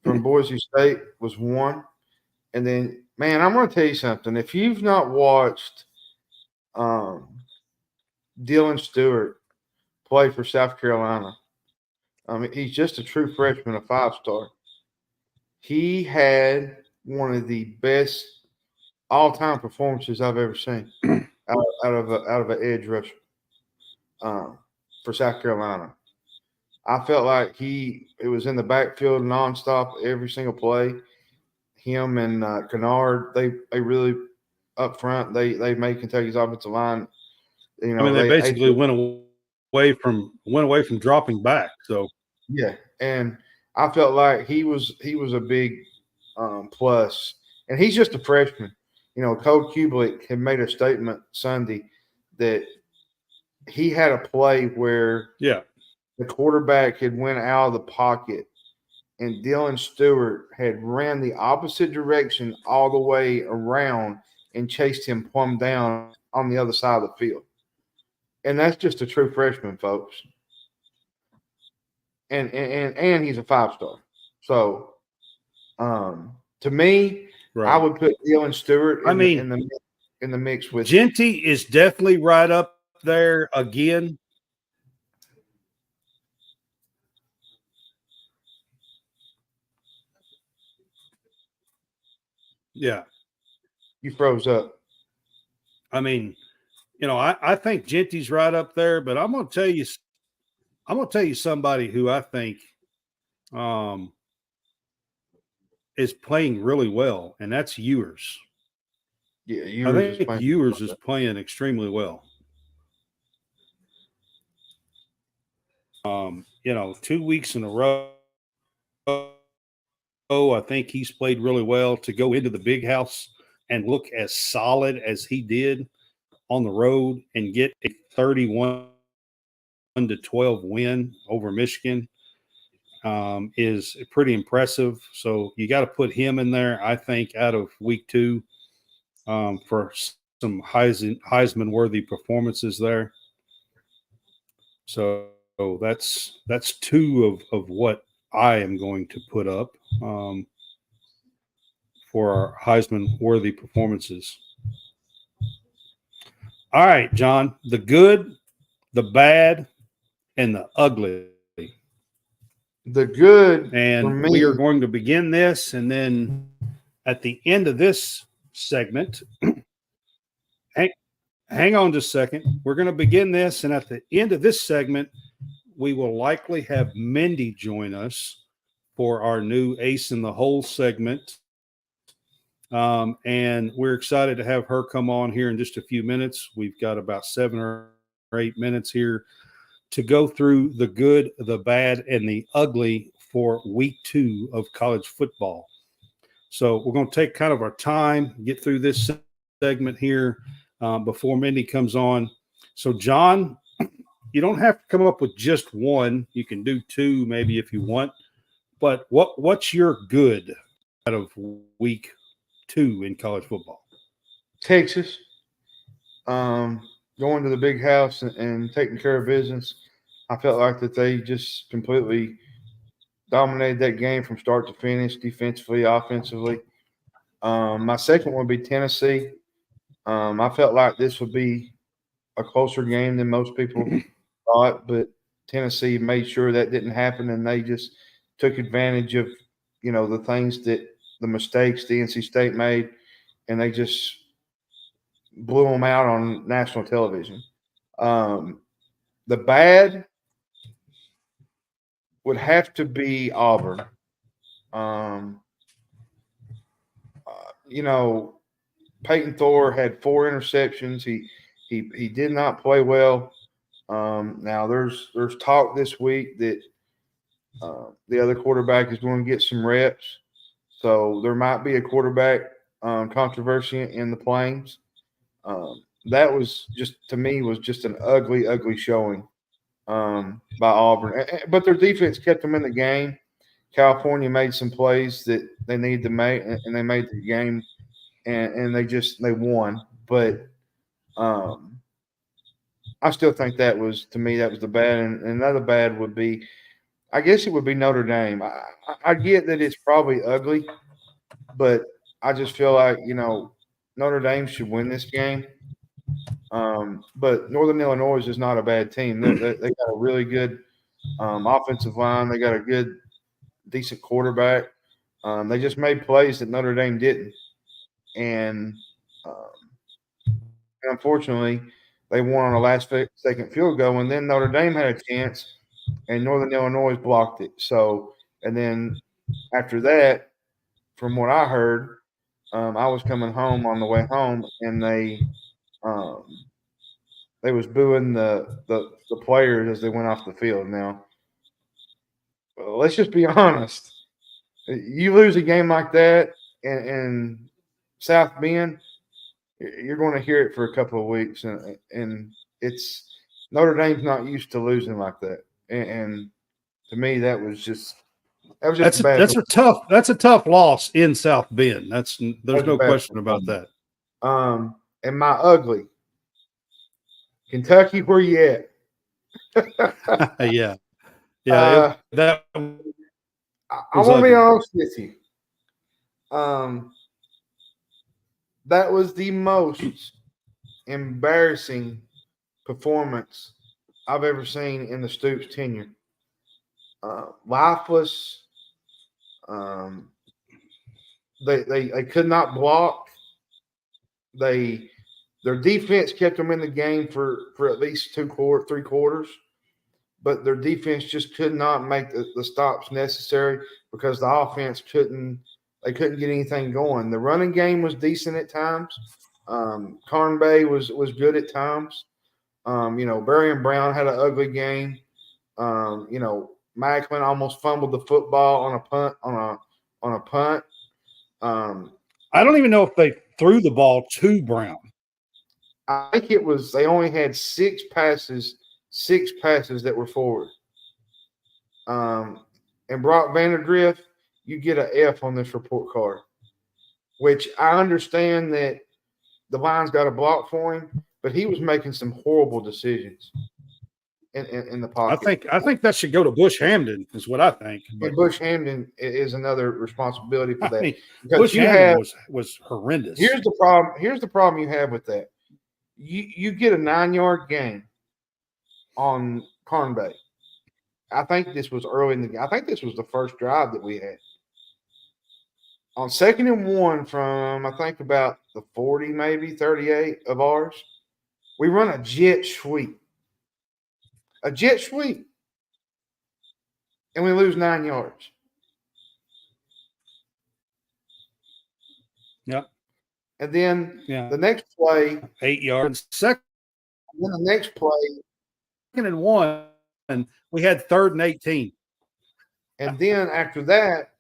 from Boise State was 1. And then, man, I'm going to tell you something. If you've not watched Dylan Stewart play for South Carolina, he's just a true freshman, a 5-star. He had one of the best all-time performances I've ever seen out of an edge rusher for South Carolina. I felt like it was in the backfield nonstop every single play. Him and Kennard, they really up front. They made Kentucky's offensive line. They basically went away from dropping back. So yeah, and I felt like he was a big plus, and he's just a freshman. Cole Kublik had made a statement Sunday that he had a play where the quarterback had went out of the pocket and Dylan Stewart had ran the opposite direction all the way around and chased him plumb down on the other side of the field. And that's just a true freshman, folks. And he's a 5-star. So, to me, I would put Dylan Stewart in the mix with Jeanty is definitely right up there again. Yeah. You froze up. I mean, I think Jeanty's right up there, but I'm going to tell you somebody who I think is playing really well, and that's Ewers. Yeah, I Ewers think Ewers is playing extremely well. 2 weeks in a row, I think he's played really well to go into the big house and look as solid as he did on the road and get a 31-12 win over Michigan is pretty impressive. So you got to put him in there, I think, out of week 2 for some Heisman worthy performances there. So that's 2 of what I am going to put up for our Heisman worthy performances. All right, John, the good, the bad, and the ugly. The good And for me, we are going to begin this, and then at the end of this segment, hang on just a second. We're going to begin this, and at the end of this segment, we will likely have Mindy join us for our new Ace in the Hole segment. And we're excited to have her come on here in just a few minutes. We've got about 7 or 8 minutes here to go through the good, the bad, and the ugly for week 2 of college football. So we're going to take kind of our time, get through this segment here before Mindy comes on. So, John, you don't have to come up with just one. You can do 2 maybe if you want. But what's your good out of week 2 in college football? Texas, going to the big house and taking care of business. I felt like that they just completely dominated that game from start to finish, defensively, offensively. My second one would be Tennessee. I felt like this would be a closer game than most people thought, but Tennessee made sure that didn't happen, and they just took advantage of, the things the mistakes the NC State made, and they just blew them out on national television. The bad would have to be Auburn. Peyton Thor had 4 interceptions. He did not play well. Now there's talk this week that the other quarterback is going to get some reps, so there might be a quarterback controversy in the Plains. That was just, to me, was just an ugly, ugly showing by Auburn. But their defense kept them in the game. California made some plays that they needed to make, and they made the game, and they won. But I still think that was the bad. And another bad would be, I guess it would be Notre Dame. I get that it's probably ugly, but I just feel like, Notre Dame should win this game. But Northern Illinois is not a bad team. They got a really good offensive line. They got a good, decent quarterback. They just made plays that Notre Dame didn't. And unfortunately, they won on a last-second field goal, and then Notre Dame had a chance, and Northern Illinois blocked it. So, and then after that, from what I heard, I was coming home on the way home, and they was booing the players as they went off the field. Now, let's just be honest. You lose a game like that in South Bend, you're going to hear it for a couple of weeks, and it's Notre Dame's not used to losing like that. And to me, that's bad. That's a tough loss in South Bend. There's no question about that. And my ugly, Kentucky, where you at? Yeah. I want to be honest with you. That was the most embarrassing performance I've ever seen in the Stoops tenure. Lifeless. They could not block. Their defense kept them in the game for at least 3 quarters, but their defense just could not make the stops necessary because the offense couldn't They couldn't get anything going. The running game was decent at times. Carn Bay was good at times. Barry and Brown had an ugly game. Macklin almost fumbled the football on a punt. I don't even know if they threw the ball to Brown. I think it was they only had six passes that were forward. And Brock Vanderdrift, you get an F on this report card, which I understand that the line's got a block for him, but he was making some horrible decisions in the pocket. I think that should go to Bush Hamden, is what I think. And Bush Hamden is another responsibility for that. I mean, Bush Hamden was horrendous. Here's the problem. Here's the problem you have with that. You get a 9-yard gain on Carn Bay. I think this was early in the game. I think this was the first drive that we had. On 2nd and 1 from, I think, about the 40, maybe 38 of ours, we run a jet sweep. A jet sweep. And we lose 9 yards. Yep. And then the next play. 8 yards. Second. And then the next play. 2nd and 1, and we had 3rd and 18. And then after that,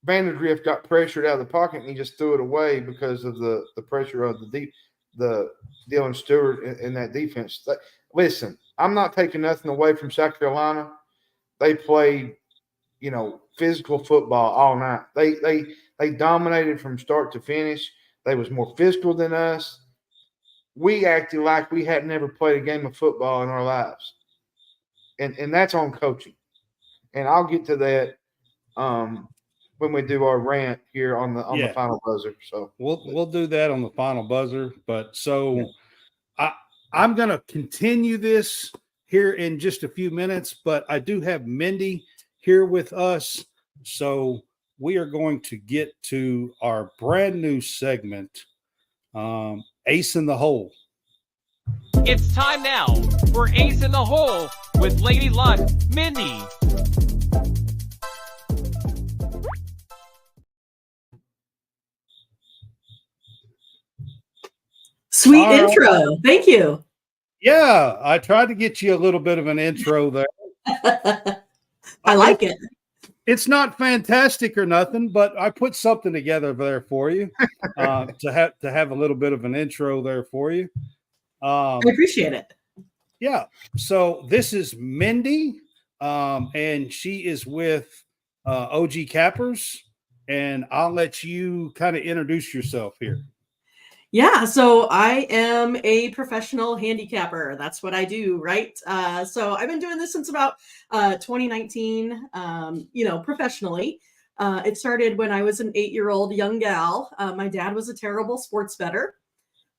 Vanderdrift got pressured out of the pocket, and he just threw it away because of the pressure of the Dylan Stewart in that defense. Listen, I'm not taking nothing away from South Carolina. They played, physical football all night. They dominated from start to finish. They was more physical than us. We acted like we had never played a game of football in our lives. And that's on coaching. And I'll get to that when we do our rant here on the final buzzer. So we'll do that on the final buzzer. But I'm going to continue this here in just a few minutes, but I do have Mindy here with us. So we are going to get to our brand new segment, Ace in the Hole. It's time now for Ace in the Hole with Lady Luck, Mindy. Sweet intro. Thank you. Yeah, I tried to get you a little bit of an intro there. I like it. It's not fantastic or nothing, but I put something together there for you to have a little bit of an intro there for you. I appreciate it. Yeah. So this is Mindy, and she is with OG Cappers, and I'll let you kind of introduce yourself here. Yeah, so I am a professional handicapper. That's what I do, right? So I've been doing this since about 2019, professionally. It started when I was an 8-year-old young gal. My dad was a terrible sports bettor.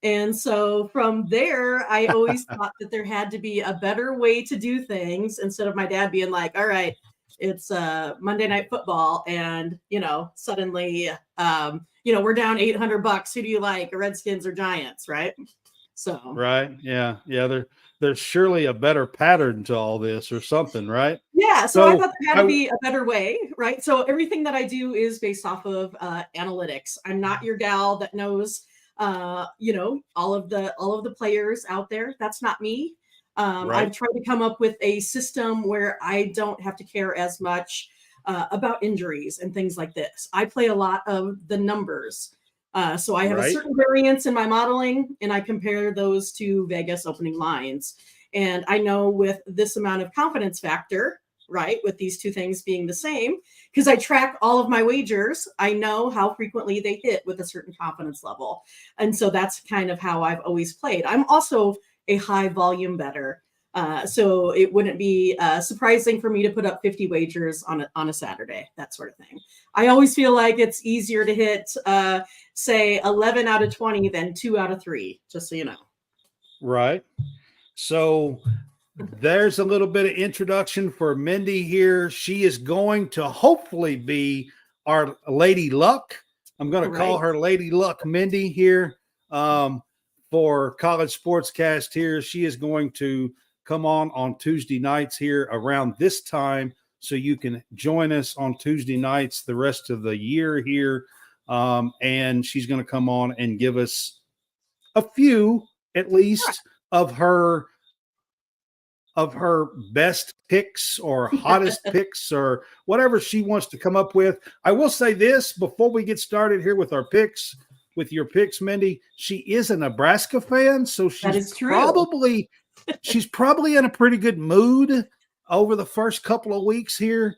And so from there, I always thought that there had to be a better way to do things instead of my dad being like, all right, it's Monday Night Football. And, suddenly, we're down $800. Who do you like, Redskins or Giants? Right. So. Right. Yeah. Yeah. There's surely a better pattern to all this or something, right? Yeah. So I thought there had to be a better way. Right. So everything that I do is based off of analytics. I'm not your gal that knows all of the players out there. That's not me. Right. I've tried to come up with a system where I don't have to care as much about injuries and things like this. I play a lot of the numbers. So I have a certain variance in my modeling, and I compare those to Vegas opening lines. And I know with this amount of confidence factor, right, with these two things being the same, because I track all of my wagers, I know how frequently they hit with a certain confidence level. And so that's kind of how I've always played. I'm also a high volume bettor. So it wouldn't be surprising for me to put up 50 wagers on a Saturday, that sort of thing. I always feel like it's easier to hit, say, 11 out of 20 than 2 out of 3, just so you know. Right. So there's a little bit of introduction for Mindy here. She is going to hopefully be our Lady Luck. I'm going to call her Lady Luck Mindy here for College Sportscast here. She is going to come on Tuesday nights here around this time so you can join us on Tuesday nights the rest of the year here. And she's going to come on and give us a few, at least, of her best picks or hottest picks or whatever she wants to come up with. I will say this before we get started here with our picks, with your picks, Mindy. She is a Nebraska fan, so she's probably in a pretty good mood over the first couple of weeks here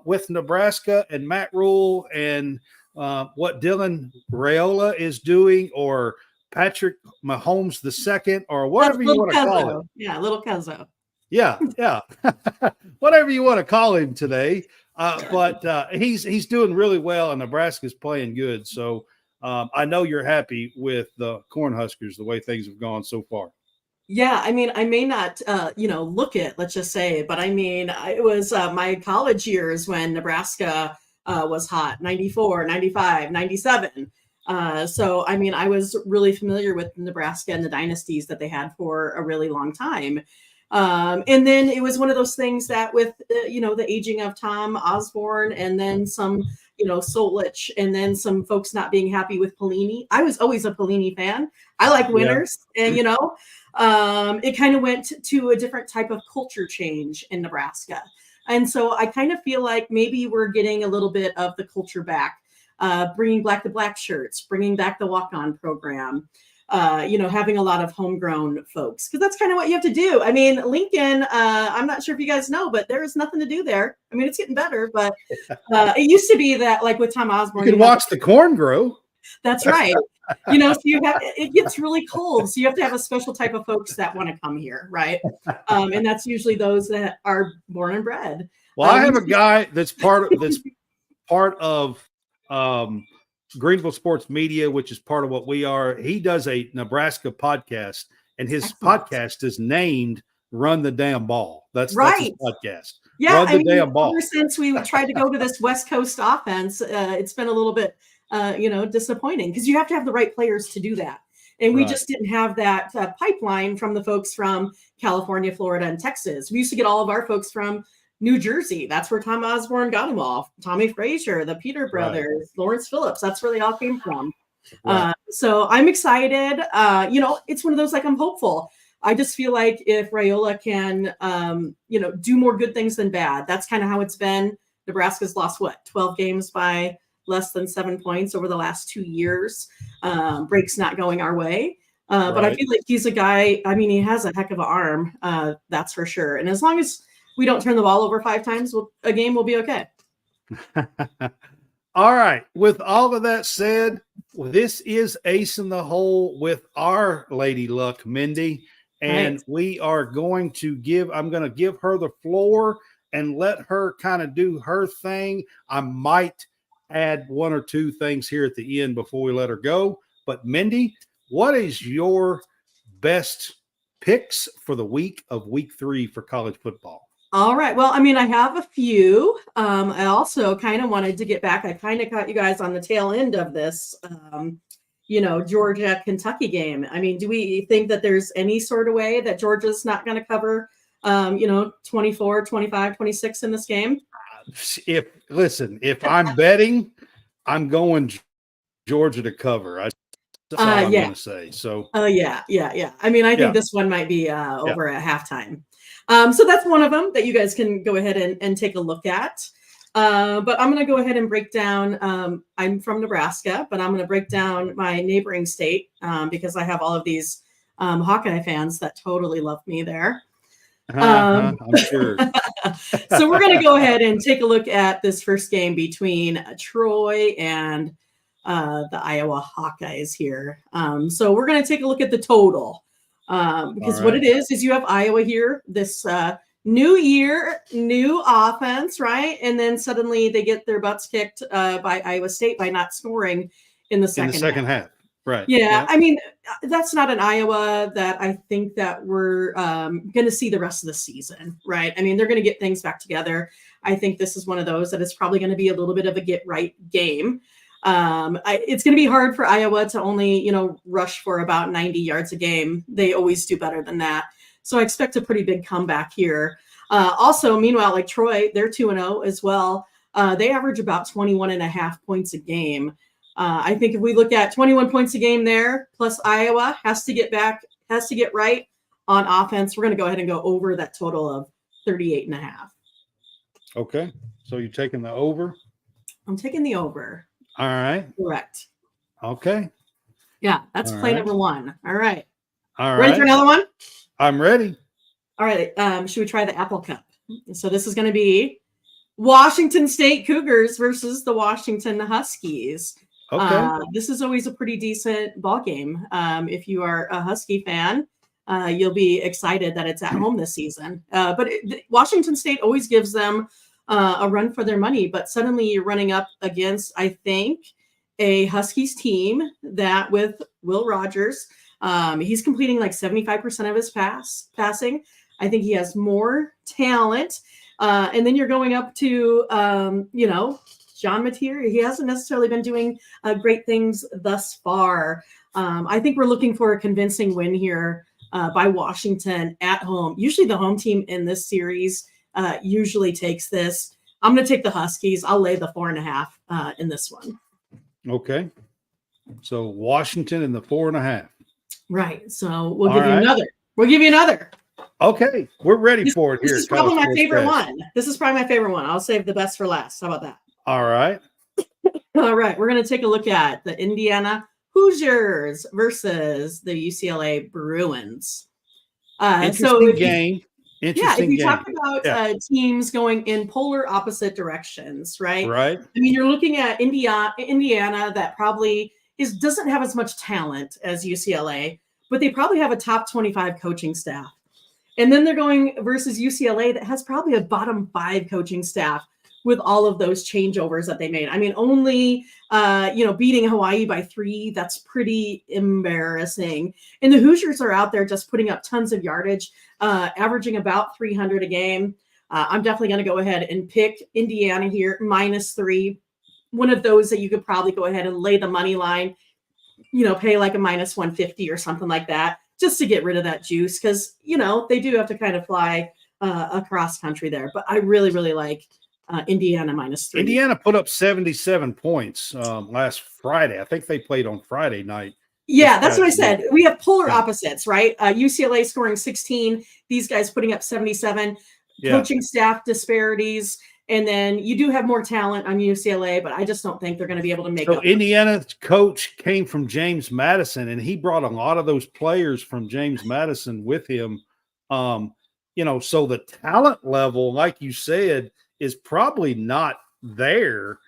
with Nebraska and Matt Rule and what Dylan Raiola is doing, or Patrick Mahomes II, or whatever you want to call him. Yeah, little Cuzzo. Yeah. Whatever you want to call him today. But he's doing really well, and Nebraska's playing good. So I know you're happy with the Cornhuskers, the way things have gone so far. Yeah, I mean, I may not, look it, let's just say, but I mean, it was my college years when Nebraska was hot, 94, 95, 97. So, I mean, I was really familiar with Nebraska and the dynasties that they had for a really long time. And then it was one of those things that with, the aging of Tom Osborne and then some, Solich, and then some folks not being happy with Pelini. I was always a Pelini fan. I like winners. Yeah. And, it kind of went to a different type of culture change in Nebraska. And so I kind of feel like maybe we're getting a little bit of the culture back. Bringing back the black shirts, bringing back the walk-on program, having a lot of homegrown folks, because that's kind of what you have to do. I mean, Lincoln, I'm not sure if you guys know, but there's nothing to do there. I mean, it's getting better, but it used to be that, like with Tom Osborne, you can watch the corn grow. That's right. So it gets really cold. So you have to have a special type of folks that want to come here, right? And that's usually those that are born and bred. Well, I have a guy that's part of Greenville Sports Media, which is part of what we are. He does a Nebraska podcast, and his podcast is named "Run the Damn Ball." That's his podcast. Yeah, Run the damn ball. Ever since we tried to go to this West Coast offense, it's been a little bit, disappointing, because you have to have the right players to do that, and we just didn't have that pipeline from the folks from California, Florida, and Texas. We used to get all of our folks from New Jersey. That's where Tom Osborne got them all. Tommy Frazier, the Peter brothers, Lawrence Phillips. That's where they all came from. So I'm excited. It's one of those, like, I'm hopeful. I just feel like if Raiola can, do more good things than bad. That's kind of how it's been. Nebraska's lost 12 games by less than 7 points over the last 2 years. Breaks not going our way. But I feel like he's a guy. I mean, he has a heck of an arm. That's for sure. And as long as we don't turn the ball over 5 times, a game will be okay. All right. With all of that said, this is Ace in the Hole with our Lady Luck, Mindy. And we are going to I'm going to give her the floor and let her kind of do her thing. I might add 1 or 2 things here at the end before we let her go. But Mindy, what is your best picks for the week 3 for college football? All right. Well, I mean, I have a few. I also kind of wanted to get back. I kind of caught you guys on the tail end of this, Georgia-Kentucky game. I mean, do we think that there's any sort of way that Georgia's not going to cover, 24, 25, 26 in this game? If I'm betting, I'm going Georgia to cover. That's all I'm going to say. So, yeah. I mean, I think this one might be over at halftime. So that's one of them that you guys can go ahead and take a look at. But I'm going to go ahead and break down. I'm from Nebraska, but I'm going to break down my neighboring state because I have all of these Hawkeye fans that totally love me there. I'm sure. So we're going to go ahead and take a look at this first game between Troy and the Iowa Hawkeyes here. So we're going to take a look at the total. Because what it is you have Iowa here, this new year, new offense, right? And then suddenly they get their butts kicked by Iowa State by not scoring in the second half. Right. Yeah. I mean, that's not an Iowa that I think that we're going to see the rest of the season, right? I mean, they're going to get things back together. I think this is one of those that is probably going to be a little bit of a get right game. It's going to be hard for Iowa to only, rush for about 90 yards a game. They always do better than that. So I expect a pretty big comeback here. Also, meanwhile, like Troy, they're 2-0 as well. They average about 21.5 points a game. I think if we look at 21 points a game there, plus Iowa has to get right on offense. We're going to go ahead and go over that total of 38.5. Okay. So you're taking the over? I'm taking the over. All right. Correct. Okay. Yeah, that's All play right. number one. All right. All Ready right. for another one? I'm ready. All right. Should we try the Apple Cup? So this is going to be Washington State Cougars versus the Washington Huskies. Okay. This is always a pretty decent ball game. If you are a Husky fan, you'll be excited that it's at home this season. But Washington State always gives them a run for their money. But suddenly you're running up against, I think, a Huskies team that with Will Rogers, he's completing like 75% of his passing. I think he has more talent. And then you're going up to, John Mateer. He hasn't necessarily been doing great things thus far. I think we're looking for a convincing win here by Washington at home. Usually the home team in this series usually takes this. I'm going to take the Huskies. I'll lay the 4.5 in this one. Okay. So Washington in the 4.5. Right. So we'll give you another. We'll give you another. Okay. We're ready for it here. This is probably my favorite one. This is probably my favorite one. I'll save the best for last. How about that? All right. All right. We're going to take a look at the Indiana Hoosiers versus the UCLA Bruins. Interesting game. If you talk about teams going in polar opposite directions, right? Right. I mean, you're looking at Indiana that probably doesn't have as much talent as UCLA, but they probably have a top 25 coaching staff. And then they're going versus UCLA that has probably a bottom 5 coaching staff with all of those changeovers that they made. I mean, only, beating Hawaii by 3, that's pretty embarrassing. And the Hoosiers are out there just putting up tons of yardage, averaging about 300 a game. I'm definitely going to go ahead and pick Indiana here, -3. One of those that you could probably go ahead and lay the money line, pay like a -150 or something like that, just to get rid of that juice. Because, they do have to kind of fly across country there. But I really, really like Indiana -3. Indiana put up 77 points last Friday. I think they played on Friday night. Yeah, that's what I said. We have polar opposites, right? UCLA scoring 16, these guys putting up 77, coaching staff disparities. And then you do have more talent on UCLA, but I just don't think they're going to be able to make up. Indiana's coach came from James Madison, and he brought a lot of those players from James Madison with him. So the talent level, like you said, is probably not there,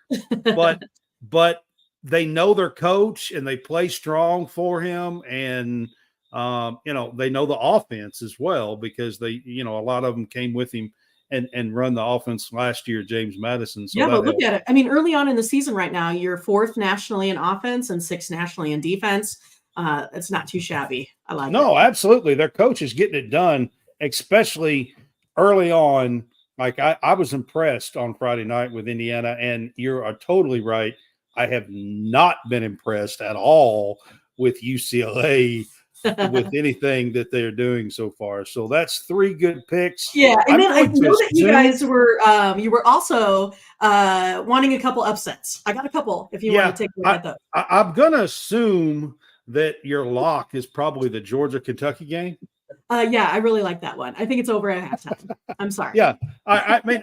but they know their coach and they play strong for him. And, they know the offense as well, because they, a lot of them came with him and run the offense last year, James Madison. So but look at it. I mean, early on in the season right now, you're 4th nationally in offense and 6th nationally in defense. It's not too shabby. I like it. No, absolutely. Their coach is getting it done, especially early on. Like I was impressed on Friday night with Indiana, and you're totally right. I have not been impressed at all with UCLA with anything that they're doing so far. So that's 3 good picks. Yeah, and then I know that you guys were also wanting a couple upsets. I got a couple if you want to take a look at those. I'm gonna assume that your lock is probably the Georgia-Kentucky game. I really like that one. I think it's over at halftime. I'm sorry. Yeah, I mean,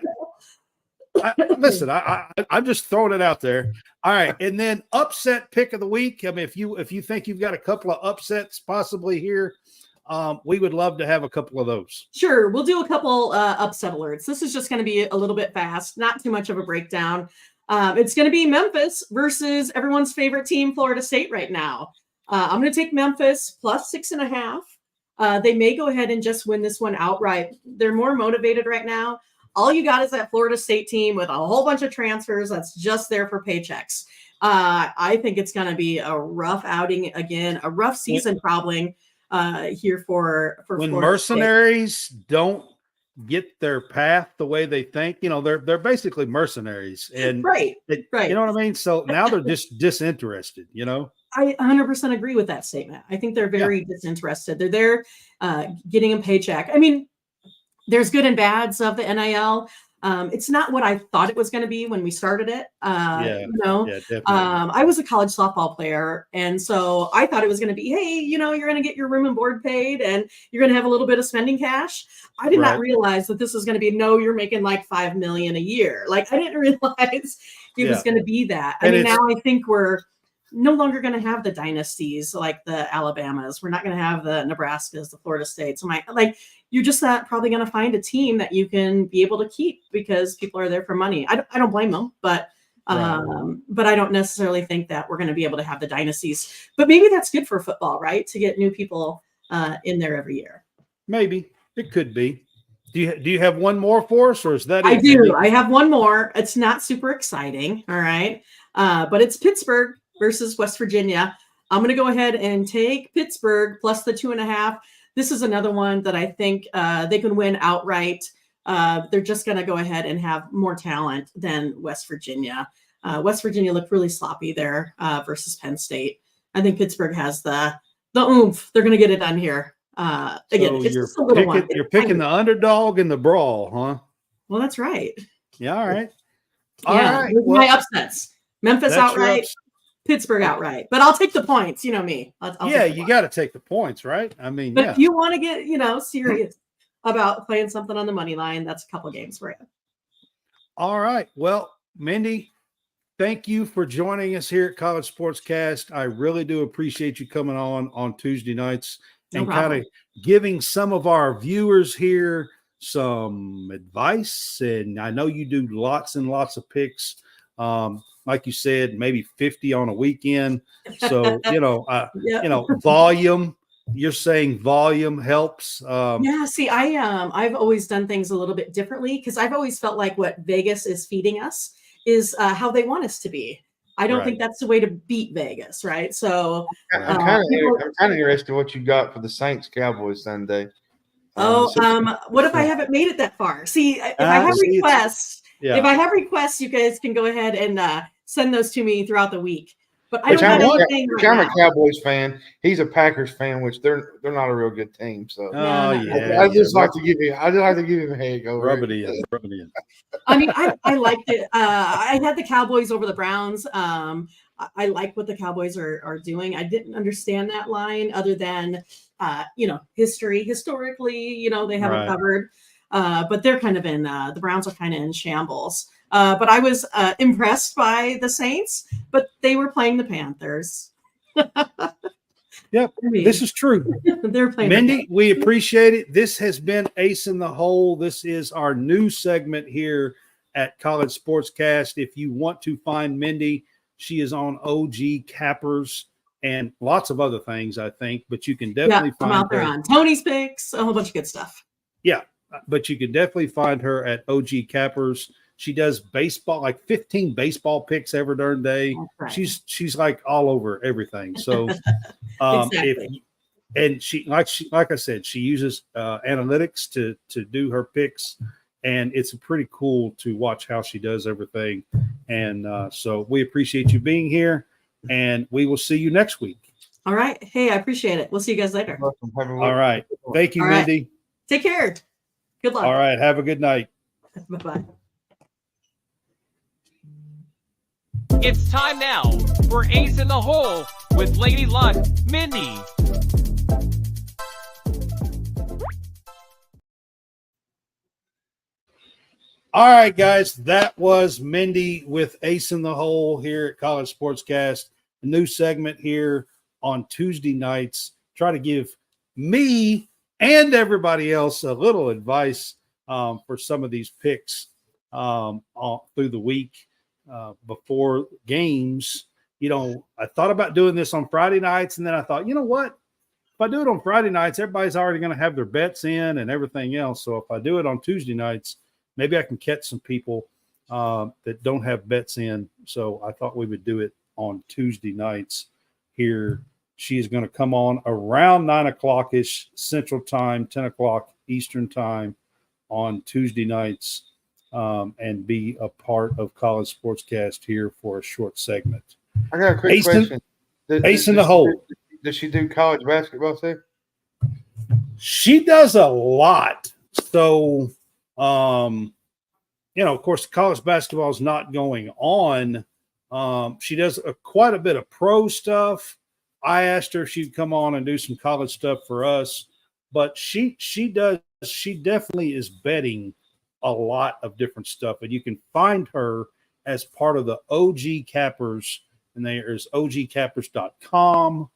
listen, I'm just throwing it out there. All right, and then upset pick of the week. I mean, if you think you've got a couple of upsets possibly here, we would love to have a couple of those. Sure, we'll do a couple upset alerts. This is just going to be a little bit fast, not too much of a breakdown. It's going to be Memphis versus everyone's favorite team, Florida State, right now. I'm going to take Memphis plus 6.5. They may go ahead and just win this one outright. They're more motivated right now. All you got is that Florida State team with a whole bunch of transfers that's just there for paychecks. I think it's going to be a rough outing again, a rough season probably here for when Florida mercenaries State. Don't get their path the way they think. They're basically mercenaries, and right. You know what I mean? So now they're just disinterested. I 100% agree with that statement. I think they're very disinterested. They're there getting a paycheck. I mean, there's good and bads of the NIL. It's not what I thought it was going to be when we started it. Yeah, definitely. I was a college softball player, and so I thought it was going to be, hey, you're going to get your room and board paid, and you're going to have a little bit of spending cash. I did not realize that this was going to be, no, you're making like $5 million a year. Like, I didn't realize it was going to be that. I mean, now I think we're no longer going to have the dynasties like the Alabamas. We're not going to have the Nebraskas, the Florida States. You're just not probably going to find a team that you can be able to keep because people are there for money. I don't blame them, but I don't necessarily think that we're going to be able to have the dynasties. But maybe that's good for football, right? To get new people in there every year. Maybe it could be. Do you have one more for us, or is that? I do. I have one more. It's not super exciting. All right, but it's Pittsburgh versus West Virginia. I'm going to go ahead and take Pittsburgh plus the 2.5. This is another one that I think they can win outright. They're just going to go ahead and have more talent than West Virginia. West Virginia looked really sloppy there versus Penn State. I think Pittsburgh has the oomph. They're going to get it done here. Again, so it's just a little one. You're picking the underdog in the brawl, huh? Well, that's right. Yeah, all right. All right. Well, my upsets. Memphis outright. Pittsburgh outright, but I'll take the points. You know me. You got to take the points, right? I mean, but if you want to get serious about playing something on the money line, that's a couple games for you. All right. Well, Mindy, thank you for joining us here at College SportsCast. I really do appreciate you coming on Tuesday nights and kind of giving some of our viewers here some advice. And I know you do lots and lots of picks. Like you said, maybe 50 on a weekend. So, volume, you're saying volume helps. See, I've always done things a little bit differently because I've always felt like what Vegas is feeding us is how they want us to be. I don't think that's the way to beat Vegas, right? So I'm kind of interested what you got for the Saints Cowboys Sunday. What if I haven't made it that far? See, if I have requests, you guys can go ahead and send those to me throughout the week. But I don't have anything right now. I'm a Cowboys fan. He's a Packers fan, which they're not a real good team. So I just like to give him a head go. Rub it in. I mean, I liked it. I had the Cowboys over the Browns. I like what the Cowboys are doing. I didn't understand that line other than historically, they haven't covered. But they're kind of in the Browns are kind of in shambles. But I was impressed by the Saints, but they were playing the Panthers. Yep, this is true. They're playing. Mindy, we appreciate it. This has been Ace in the Hole. This is our new segment here at College SportsCast. If you want to find Mindy, she is on OG Cappers and lots of other things, I think. But you can definitely find her. I'm out there on Tony's Picks, a whole bunch of good stuff. Yeah, but you can definitely find her at OG Cappers. She does baseball, like 15 baseball picks every darn day. Right. She's like all over everything. So, exactly. she like I said, she uses analytics to do her picks, and it's pretty cool to watch how she does everything. And so we appreciate you being here, and we will see you next week. All right. Hey, I appreciate it. We'll see you guys later. All right. Thank you, Mindy. Right. Take care. Good luck. All right. Have a good night. Bye-bye. It's time now for Ace in the Hole with Lady Luck, Mindy. All right, guys, that was Mindy with Ace in the Hole here at College SportsCast. A new segment here on Tuesday nights. Try to give me and everybody else a little advice for some of these picks through the week. Before games, I thought about doing this on Friday nights, and then I thought, you know what? If I do it on Friday nights, everybody's already going to have their bets in and everything else. So if I do it on Tuesday nights, maybe I can catch some people that don't have bets in. So I thought we would do it on Tuesday nights here. She is going to come on around 9 o'clock-ish Central Time, 10 o'clock Eastern Time on Tuesday nights. And be a part of College SportsCast here for a short segment. I got a quick question. Ace in the Hole. Does she do college basketball too? She does a lot So, of course, college basketball is not going on. She does quite a bit of pro stuff. I asked her if she'd come on and do some college stuff for us, but she definitely is betting a lot of different stuff, and you can find her as part of the OG Cappers, and there's ogcappers.com,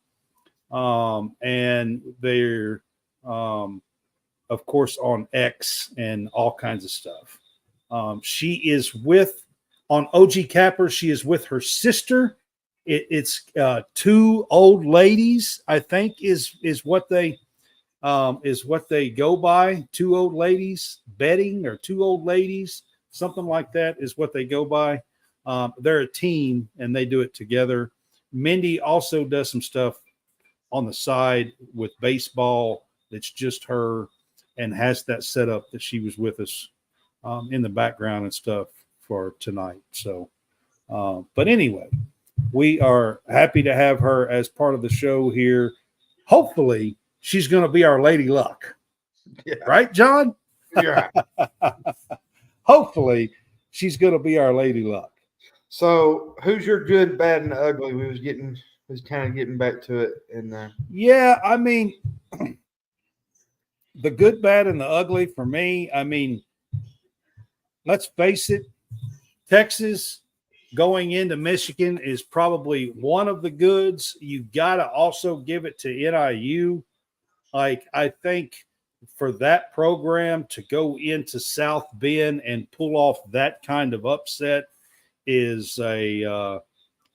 and they're of course on X and all kinds of stuff. She is on OG Cappers. She is with her sister. It's two old ladies, I think, is what they go by. Two old ladies betting, or two old ladies, something like that is what they go by. They're a team and they do it together. Mindy also does some stuff on the side with baseball. It's just her, and has that setup that she was with us in the background and stuff for tonight. So, but anyway, we are happy to have her as part of the show here. Hopefully, she's going to be our Lady Luck. Yeah. Right, John? Yeah. Hopefully, she's going to be our Lady Luck. So, who's your good, bad, and ugly? We was kind of getting back to it. And yeah, I mean, the good, bad, and the ugly for me. I mean, let's face it, Texas going into Michigan is probably one of the goods. You got to also give it to NIU. Like, I think for that program to go into South Bend and pull off that kind of upset is a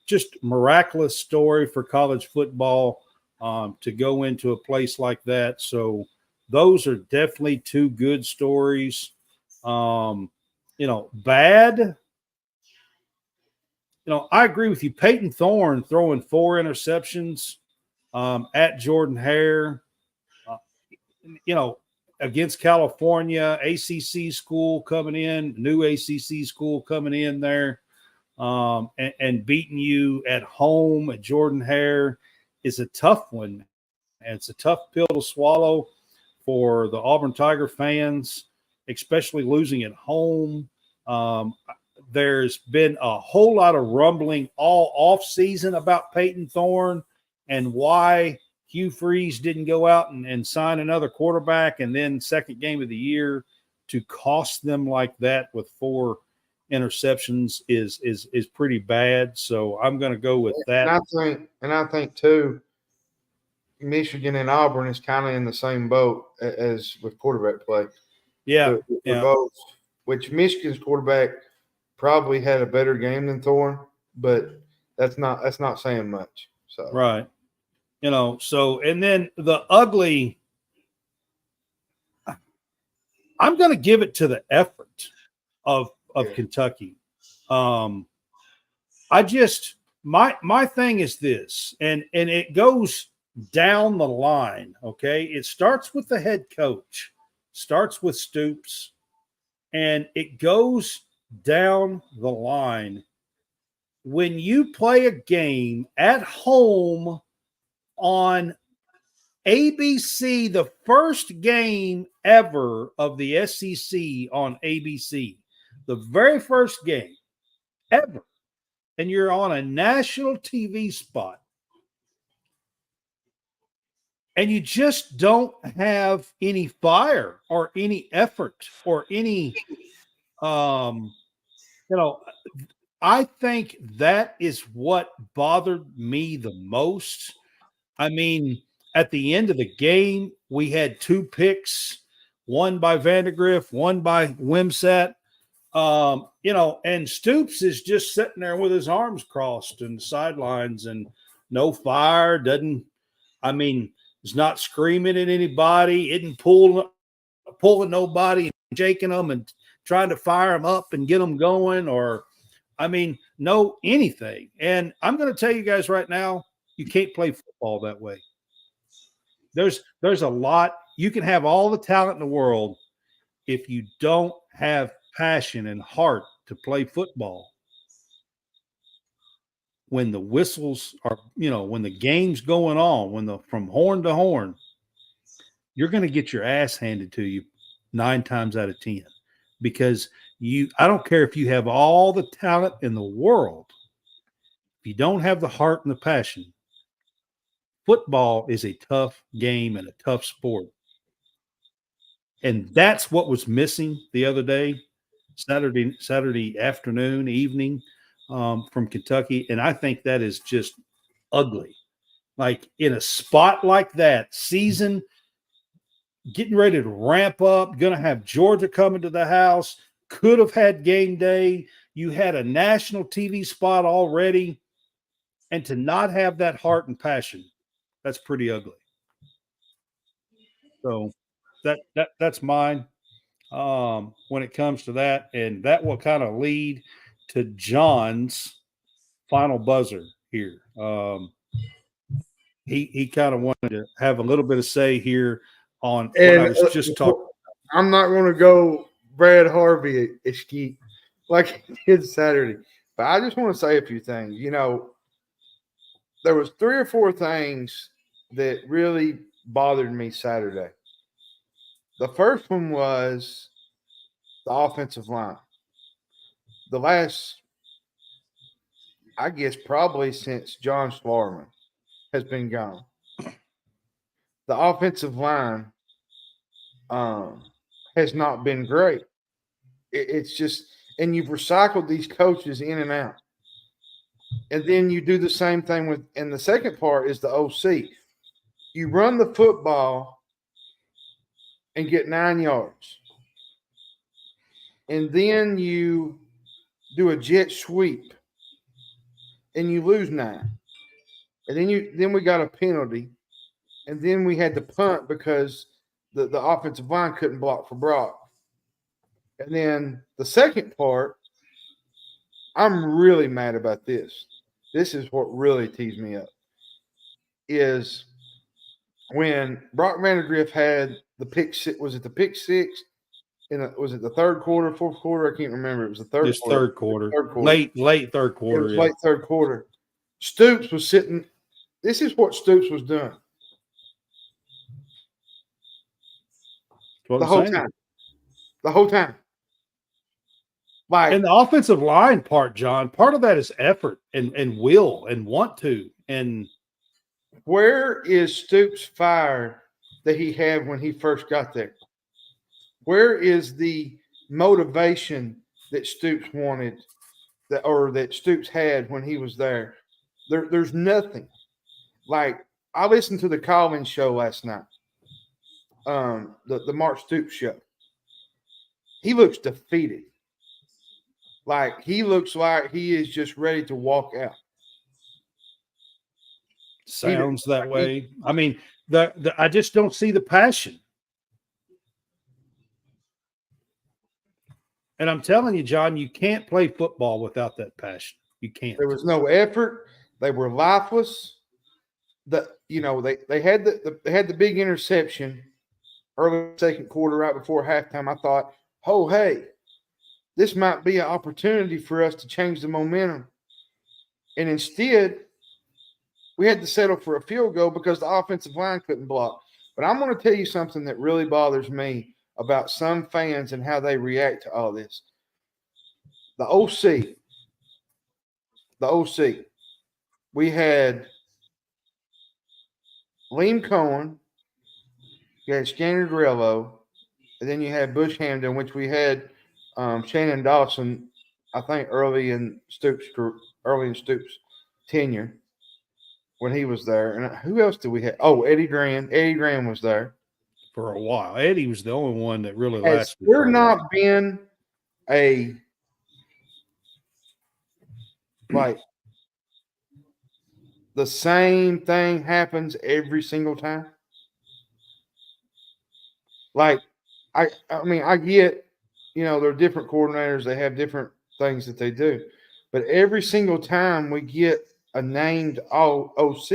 just miraculous story for college football, to go into a place like that. So those are definitely two good stories. Bad. I agree with you. Peyton Thorne throwing 4 interceptions at Jordan Hare, against California, ACC school coming in, new ACC school coming in there, and beating you at home at Jordan Hare is a tough one. And it's a tough pill to swallow for the Auburn Tiger fans, especially losing at home. There's been a whole lot of rumbling all off season about Peyton Thorne and why Hugh Freeze didn't go out and sign another quarterback, and then second game of the year to cost them like that with 4 interceptions is pretty bad. So I'm going to go with that. And I think too, Michigan and Auburn is kind of in the same boat as with quarterback play. Yeah, both, which Michigan's quarterback probably had a better game than Thorne, but that's not saying much. So right. So, and then the ugly, I'm going to give it to the effort of Kentucky. My thing is this, and it goes down the line. Okay. It starts with the head coach, starts with Stoops, and it goes down the line. When you play a game at home on ABC, the first game ever of the SEC on ABC, the very first game ever, and you're on a national TV spot, and you just don't have any fire or any effort or any, I think that is what bothered me the most. I mean, at the end of the game, we had 2 picks, one by Vandegrift, one by Wimsatt. And Stoops is just sitting there with his arms crossed in the sidelines and no fire, is not screaming at anybody, isn't pulling nobody and shaking them and trying to fire them up and get them going, or no anything. And I'm going to tell you guys right now, you can't play football that way. There's a lot. You can have all the talent in the world. If you don't have passion and heart to play football, when the whistles are, when the game's going on, from horn to horn, you're going to get your ass handed to you 9 times out of 10, because I don't care if you have all the talent in the world. If you don't have the heart and the passion, football is a tough game and a tough sport. And that's what was missing the other day, Saturday afternoon, evening, from Kentucky. And I think that is just ugly. Like in a spot like that, season getting ready to ramp up, going to have Georgia coming to the house, could have had game day. You had a national TV spot already. And to not have that heart and passion, that's pretty ugly. So that's mine when it comes to that. And that will kind of lead to John's final buzzer here. He kind of wanted to have a little bit of say here on what I was just talking. I'm not going to go Brad Harvey escape like he did Saturday, but I just want to say a few things. You know, there was 3 or 4 things that really bothered me Saturday. The first one was the offensive line. The last, I guess, probably since John Schlarman has been gone, the offensive line has not been great. It's just, and you've recycled these coaches in and out. And then you do the same thing with, and the second part is the OC. You run the football and get 9 yards. And then you do a jet sweep and you lose 9. And then we got a penalty. And then we had to punt because the offensive line couldn't block for Brock. And then the second part, I'm really mad about this. This is what really teased me up, is when Brock Vandagriff had the pick six. Was it the pick six? Was it the third quarter, fourth quarter? I can't remember. It was the third quarter. Third quarter. Late third quarter. It was late third quarter. Stoops was sitting. This is what Stoops was doing the whole time. The whole time. Like, and the offensive line part, John, part of that is effort and will and want to. And where is Stoops' fire that he had when he first got there? Where is the motivation that Stoops wanted, that Stoops had when he was there? There's nothing. Like, I listened to the Collins show last night, the Mark Stoops show. He looks defeated. Like, he looks like he is just ready to walk out. Sounds that way. I mean, I just don't see the passion. And I'm telling you, John, you can't play football without that passion. You can't. There was no effort. They were lifeless. They had the big interception early second quarter right before halftime. I thought, oh, hey, this might be an opportunity for us to change the momentum. And instead, we had to settle for a field goal because the offensive line couldn't block. But I'm going to tell you something that really bothers me about some fans and how they react to all this. The OC. We had Liam Cohen, you had Scanner Grello, and then you had Bush Hamden, which we had Shannon Dawson, I think early in Stoops' tenure when he was there. And who else did we have? Oh, Eddie Gran. Eddie Gran was there for a while. Eddie was the only one that really Has lasted. there not been a like the same thing happens every single time? Like, I mean, I get, they're different coordinators. They have different things that they do. But every single time we get a named OC,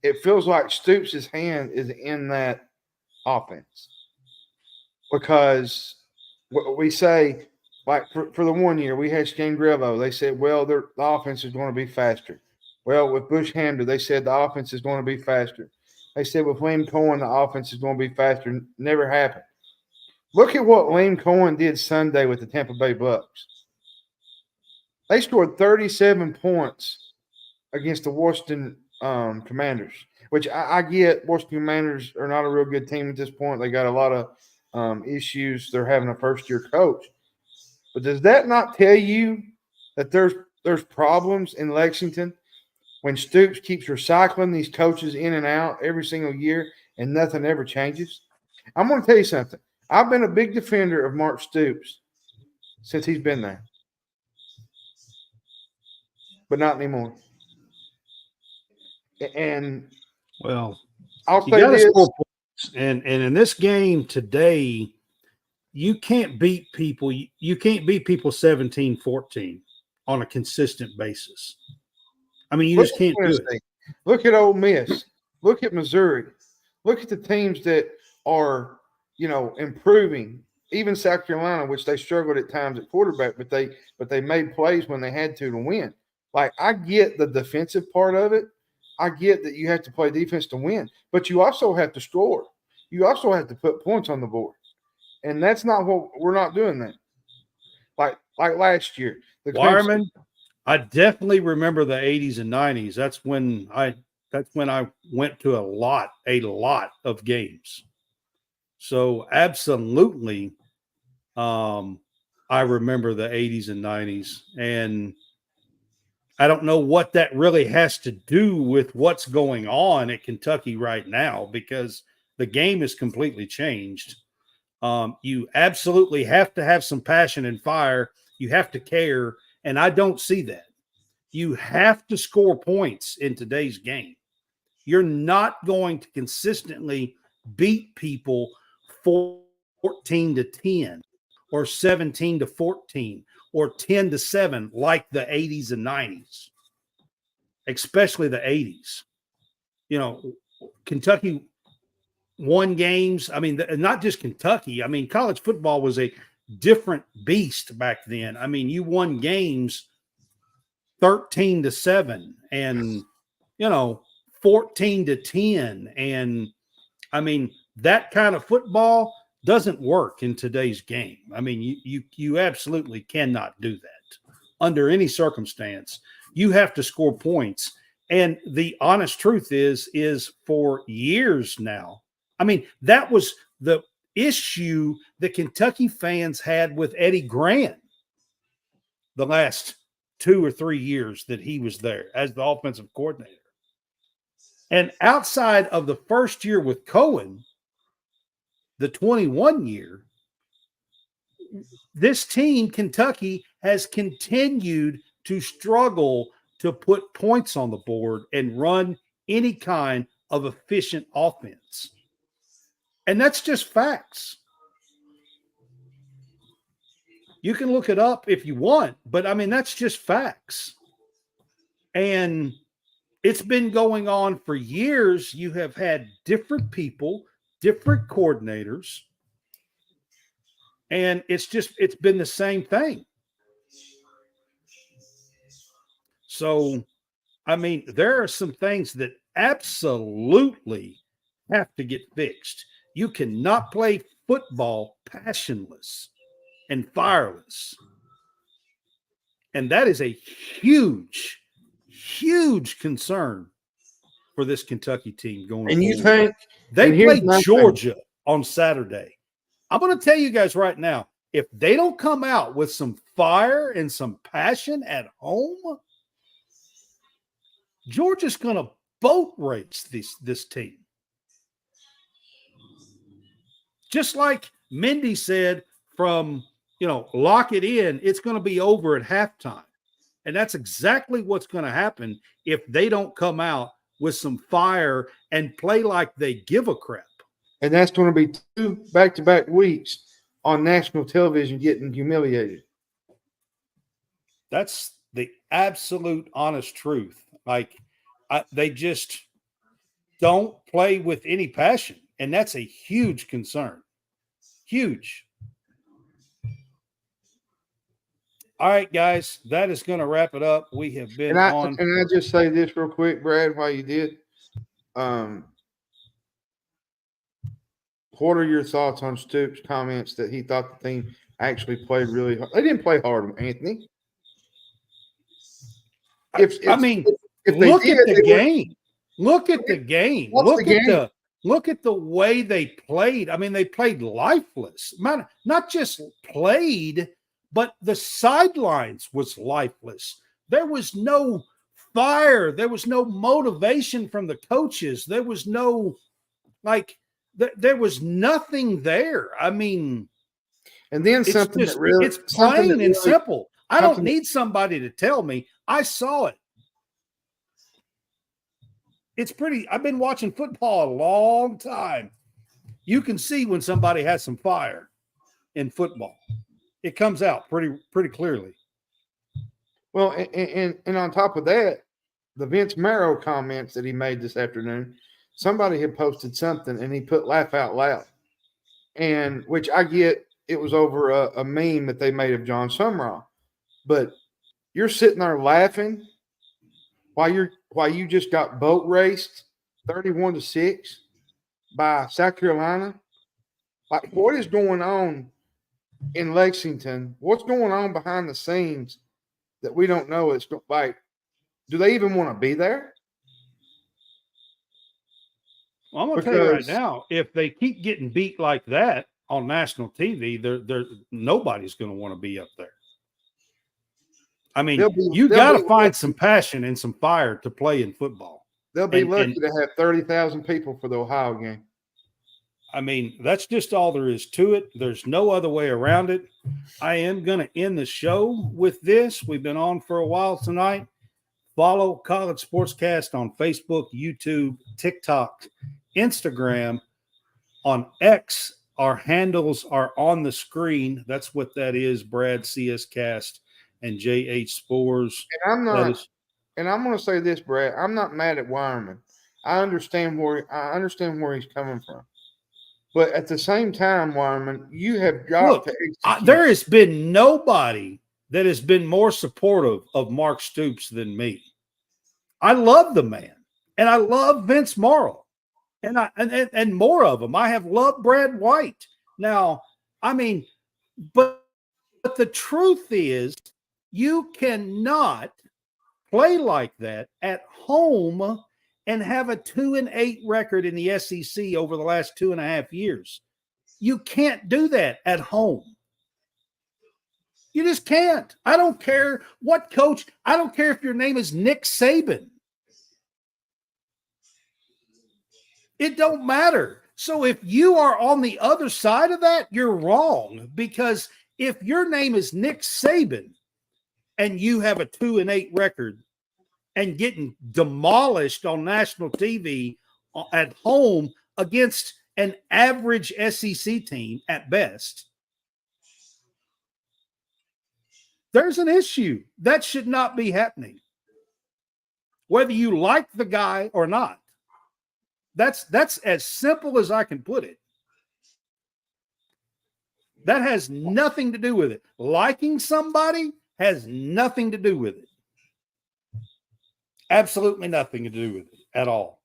it feels like Stoops' hand is in that offense. Because we say, like, for the 1 year, we had Scangrevo. They said, well, the offense is going to be faster. Well, with Bush Hamden, they said the offense is going to be faster. They said with Liam Cohen, the offense is going to be faster. Never happened. Look at what Lane Cohen did Sunday with the Tampa Bay Bucks. They scored 37 points against the Washington Commanders, which I get. Washington Commanders are not a real good team at this point. They got a lot of issues. They're having a first-year coach. But does that not tell you that there's problems in Lexington when Stoops keeps recycling these coaches in and out every single year and nothing ever changes? I'm going to tell you something. I've been a big defender of Mark Stoops since he's been there, but not anymore. And Well, I'll you say got to this. score points, and in this game today, you can't beat people. You can't beat people 17-14 on a consistent basis. I mean, you Look just can't at do Tennessee. it. Look at Ole Miss. Look at Missouri. Look at the teams that are, improving. Even South Carolina, which they struggled at times at quarterback, but they made plays when they had to win. Like, I get the defensive part of it. I get that you have to play defense to win, but you also have to score. You also have to put points on the board, and that's not what we're not doing. That like last year, the Wireman, I definitely remember the 80s and 90s. That's when I went to a lot of games. So absolutely, I remember the 80s and 90s, and I don't know what that really has to do with what's going on at Kentucky right now, because the game is completely changed. You absolutely have to have some passion and fire. You have to care, and I don't see that. You have to score points in today's game. You're not going to consistently beat people 14-10 or 17-14 or 10-7 like the 80s and 90s, especially the 80s. Kentucky won games. I mean, not just Kentucky. I mean, college football was a different beast back then. I mean, you won games 13-7 and 14-10, and I mean, that kind of football doesn't work in today's game. I mean, you absolutely cannot do that under any circumstance. You have to score points, and the honest truth is for years now. I mean, that was the issue that Kentucky fans had with Eddie Grant the last 2 or 3 years that he was there as the offensive coordinator. And outside of the first year with Cohen, the 21 year, this team, Kentucky, has continued to struggle to put points on the board and run any kind of efficient offense. And that's just facts. You can look it up if you want, but I mean, that's just facts. And it's been going on for years. You have had different people, different coordinators, and it's been the same thing. So, I mean, there are some things that absolutely have to get fixed. You cannot play football passionless and fireless. And that is a huge, huge concern for this Kentucky team going forward. And you think they played Georgia on Saturday. I'm going to tell you guys right now, if they don't come out with some fire and some passion at home, Georgia's going to boat race this team. Just like Mindy said from, lock it in, it's going to be over at halftime. And that's exactly what's going to happen if they don't come out with some fire and play like they give a crap. And that's going to be 2 back-to-back weeks on national television getting humiliated. That's the absolute honest truth. Like, they just don't play with any passion. And that's a huge concern. Huge. All right, guys, that is going to wrap it up. We have been on. Can I just say this real quick, Brad, while you did? what are your thoughts on Stoops' comments that he thought the team actually played really hard? They didn't play hard, Anthony. If look at the game. Look at the game. Look at the way they played. I mean, they played lifeless. Not just played, but the sidelines was lifeless. There was no fire. There was no motivation from the coaches. There was no there was nothing there. I mean, and then it's plain and simple. I don't need somebody to tell me. I saw it. It's pretty. I've been watching football a long time. You can see when somebody has some fire in football. It comes out pretty clearly. Well, and on top of that, the Vince Marrow comments that he made this afternoon, somebody had posted something and he put laugh out loud, and which I get it was over a meme that they made of John Sumrall, but you're sitting there laughing while you just got boat raced 31-6 by South Carolina. Like, what is going on in Lexington? What's going on behind the scenes that we don't know? It's like, do they even want to be there? Well, I'm going to tell you right now, if they keep getting beat like that on national TV, nobody's going to want to be up there. I mean, you got to find some passion and some fire to play in football. They'll be lucky to have 30,000 people for the Ohio game. I mean, that's just all there is to it. There's no other way around it. I am going to end the show with this. We've been on for a while tonight. Follow College Sportscast on Facebook, YouTube, TikTok, Instagram, on X. Our handles are on the screen. That's what that is, Brad CS Cast and JH Spores. And I'm going to say this, Brad. I'm not mad at Wireman. I understand where he's coming from. But at the same time, Wireman, you have got to execute. There has been nobody that has been more supportive of Mark Stoops than me. I love the man, and I love Vince Marrow, and more of them. I have loved Brad White. Now, I mean, but the truth is, you cannot play like that at home and have a 2-8 record in the SEC over the last 2.5 years. You can't do that at home. You just can't. I don't care what coach. I don't care if your name is Nick Saban. It don't matter. So if you are on the other side of that, you're wrong. Because if your name is Nick Saban and you have a 2-8 record and getting demolished on national TV at home against an average SEC team at best, there's an issue. That should not be happening. Whether you like the guy or not. That's as simple as I can put it. That has nothing to do with it. Liking somebody has nothing to do with it. Absolutely nothing to do with it at all.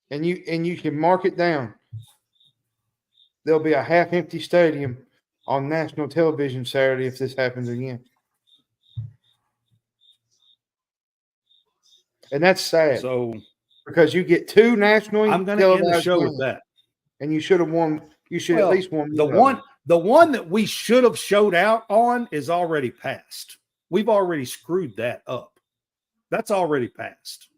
And you can mark it down. There'll be a half-empty stadium on national television Saturday if this happens again. And that's sad. So, because you get two nationally I'm going to end the show with that. And you should have won. You should at least won. The one that we should have showed out on is already passed. We've already screwed that up. That's already passed.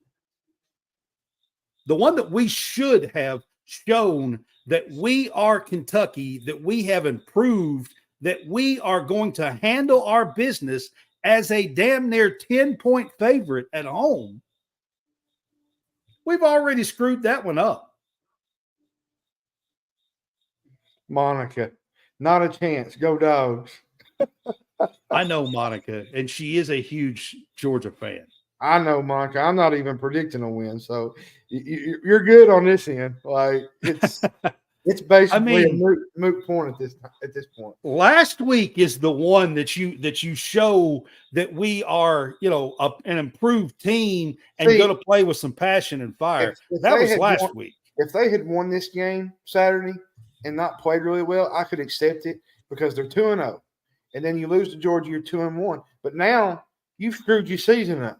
The one that we should have shown that we are Kentucky, that we have improved, that we are going to handle our business as a damn near 10-point favorite at home. We've already screwed that one up. Monica, not a chance. Go Dogs. I know Monica, and she is a huge Georgia fan. I know, Monica. I'm not even predicting a win, so you're good on this end. Like it's basically a moot point at this point. Last week is the one that you show that we are, an improved team and going to play with some passion and fire. That was last week. if they had won this game Saturday and not played really well, I could accept it because they're 2-0. And then you lose to Georgia, you're 2-1. But now you've screwed your season up.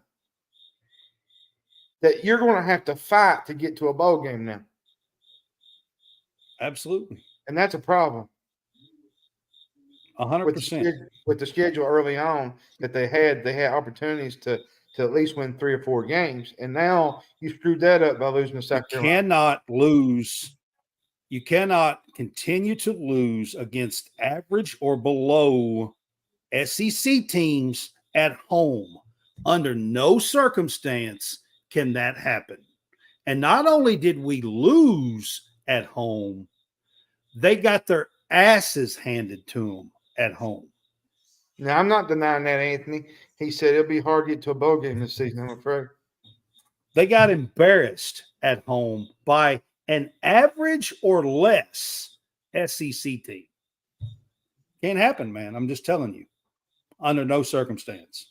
That you're going to have to fight to get to a bowl game now. Absolutely. And that's a problem. 100%. With the schedule early on that they had opportunities to at least win 3 or 4 games. And now you screwed that up by losing to South Carolina. You cannot continue to lose against average or below SEC teams at home. Under no circumstance can that happen. And not only did we lose at home, they got their asses handed to them at home. Now, I'm not denying that, Anthony. He said it'll be hard to get to a bowl game this season, I'm afraid. They got embarrassed at home by an average or less SEC team. Can't happen, man. I'm just telling you. Under no circumstance.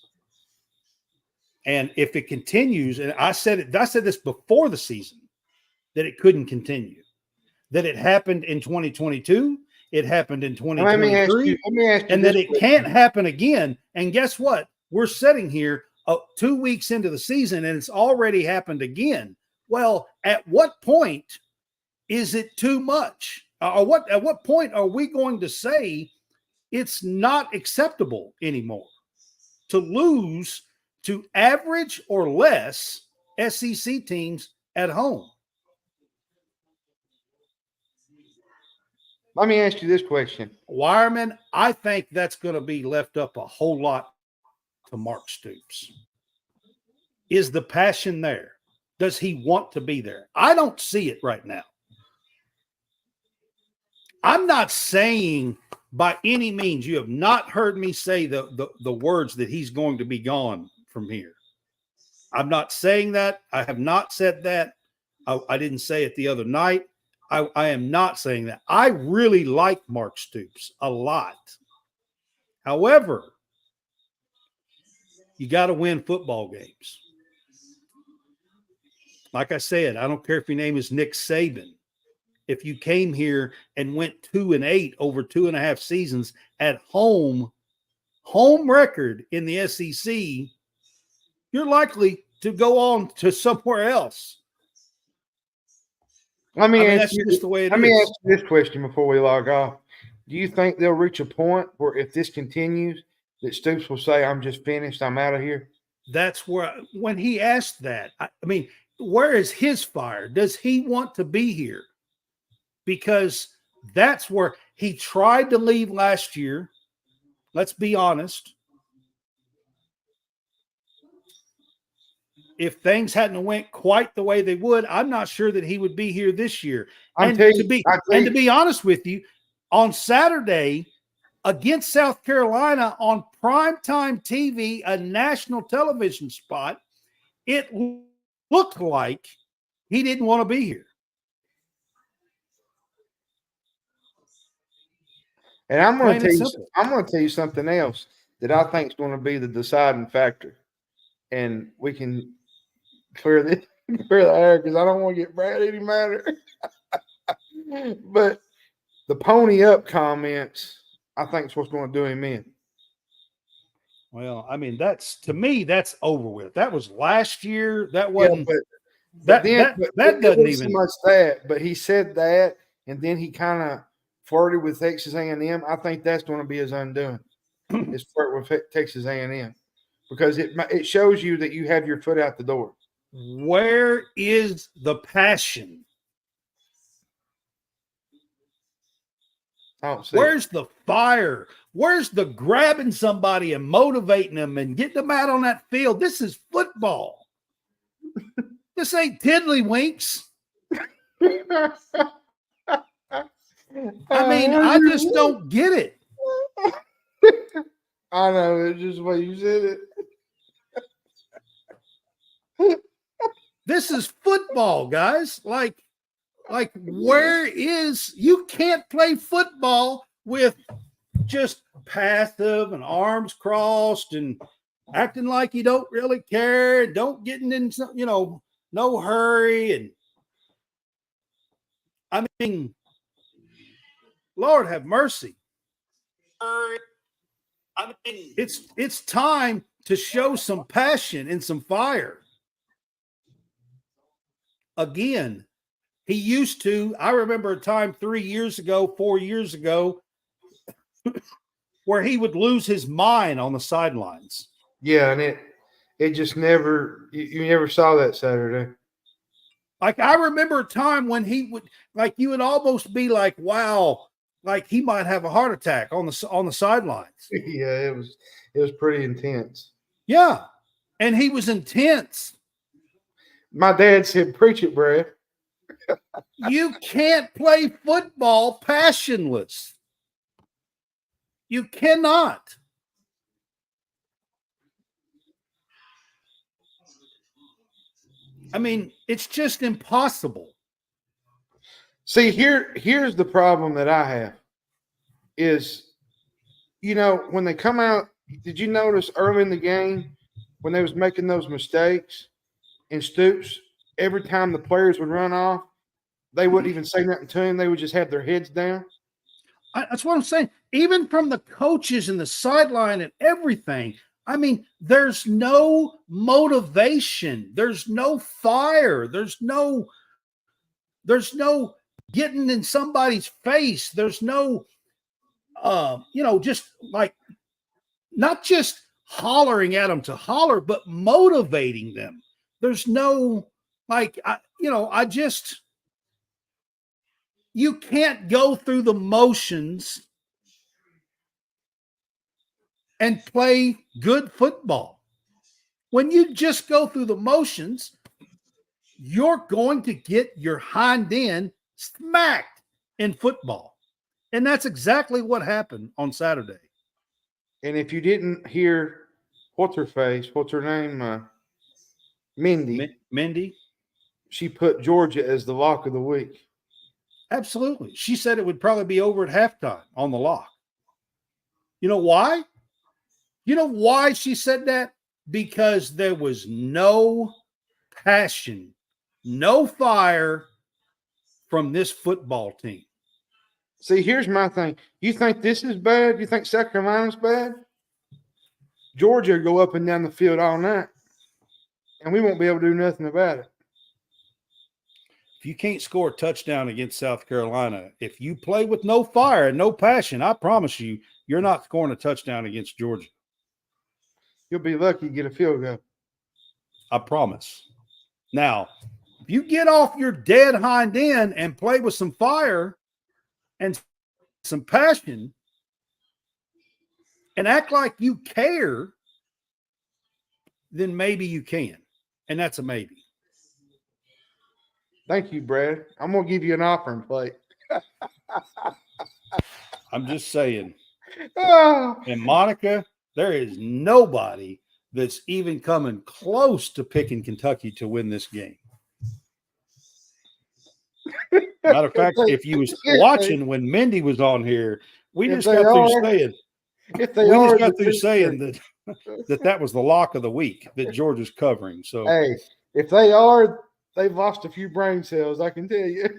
And if it continues, and I said this before the season, that it couldn't continue. That it happened in 2022, it happened in 2023, and that it can't happen again. And guess what? We're sitting here 2 weeks into the season, and it's already happened again. Well, at what point is it too much? At what point are we going to say it's not acceptable anymore to lose to average or less SEC teams at home? Let me ask you this question. Wireman, I think that's going to be left up a whole lot to Mark Stoops. Is the passion there? Does he want to be there? I don't see it right now. I'm not saying by any means, you have not heard me say the words that he's going to be gone from here. I'm not saying that. I have not said that. I didn't say it the other night. I am not saying that. I really like Mark Stoops a lot. However, you got to win football games. Like I said, I don't care if your name is Nick Saban. If you came here and went 2-8 over 2.5 seasons at home record in the SEC, you're likely to go on to somewhere else. That's just the way it is. Let me ask you this question before we log off. Do you think they'll reach a point where if this continues, that Stoops will say, I'm just finished, I'm out of here? That's where, when he asked that, where is his fire? Does he want to be here? Because that's where he tried to leave last year. Let's be honest. If things hadn't went quite the way they would, I'm not sure that he would be here this year. And to be honest with you, on Saturday against South Carolina on primetime TV, a national television spot, it looked like he didn't want to be here. And I'm going to tell you something else that I think is going to be the deciding factor. And we can clear the air because I don't want to get Brad any matter. But the pony up comments, I think, is what's going to do him in. Well, that's, to me, that's over with. That was last year. That wasn't. Yeah, that doesn't even. So much that, but he said that, and then he kind of flirted with Texas A&M. I think that's going to be his undoing. Is flirt with Texas A&M. Because it shows you that you have your foot out the door. Where is the passion? Where's the fire? Where's the grabbing somebody and motivating them and getting them out on that field? This is football. This ain't tiddlywinks. I just don't get it. I know, it's just the way you said it. This is football, guys. Like where is, you can't play football with just passive and arms crossed and acting like you don't really care, don't getting in, no hurry. And I mean, Lord have mercy. It's time to show some passion and some fire. Again, he used to. I remember a time 3 years ago, 4 years ago, where he would lose his mind on the sidelines. Yeah, and it just never you never saw that Saturday. Like I remember a time when he would, like, you would almost be like, wow, like he might have a heart attack on the sidelines. Yeah, it was pretty intense. Yeah, and he was intense. My dad said, "Preach it, Brad." You can't play football passionless. You cannot. I mean, it's just impossible. See, here's the problem that I have is, when they come out, did you notice early in the game when they was making those mistakes and Stoops, every time the players would run off, they wouldn't even say nothing to him. They would just have their heads down. That's what I'm saying. Even from the coaches and the sideline and everything, I mean, there's no motivation. There's no fire. There's no getting in somebody's face. There's no, just like not just hollering at them to holler, but motivating them. There's no, like, you can't go through the motions and play good football. When you just go through the motions, you're going to get your hind end smacked in football. And that's exactly what happened on Saturday. And if you didn't hear what's her name? Mindy. She put Georgia as the lock of the week. Absolutely. She said it would probably be over at halftime on the lock. You know why? You know why she said that? Because there was no passion, no fire from this football team. See, here's my thing. You think this is bad? You think South Carolina's bad? Georgia will go up and down the field all night, and we won't be able to do nothing about it. If you can't score a touchdown against South Carolina, if you play with no fire and no passion, I promise you, you're not scoring a touchdown against Georgia. You'll be lucky to get a field goal. I promise. Now, if you get off your dead hind end and play with some fire and some passion and act like you care, then maybe you can. And that's a maybe. Thank you, Brad. I'm going to give you an offering plate. I'm just saying. Oh. And Monica, there is nobody that's even coming close to picking Kentucky to win this game. Matter of fact, if you was watching when Mindy was on here, we just got through saying that was the lock of the week that Georgia's covering. So, hey, if they are, they've lost a few brain cells, I can tell you.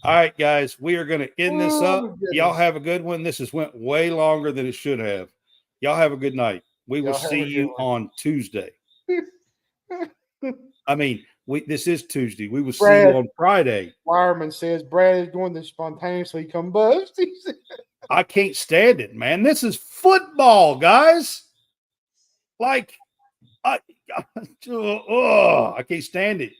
All right, guys, we are going to end this up. Y'all have a good one. This has went way longer than it should have. Y'all have a good night. We will see you on Tuesday. I mean, this is Tuesday. We will see you on Friday. Wireman says Brad is going to spontaneously combust. I can't stand it, man. This is football, guys. Like, I can't stand it.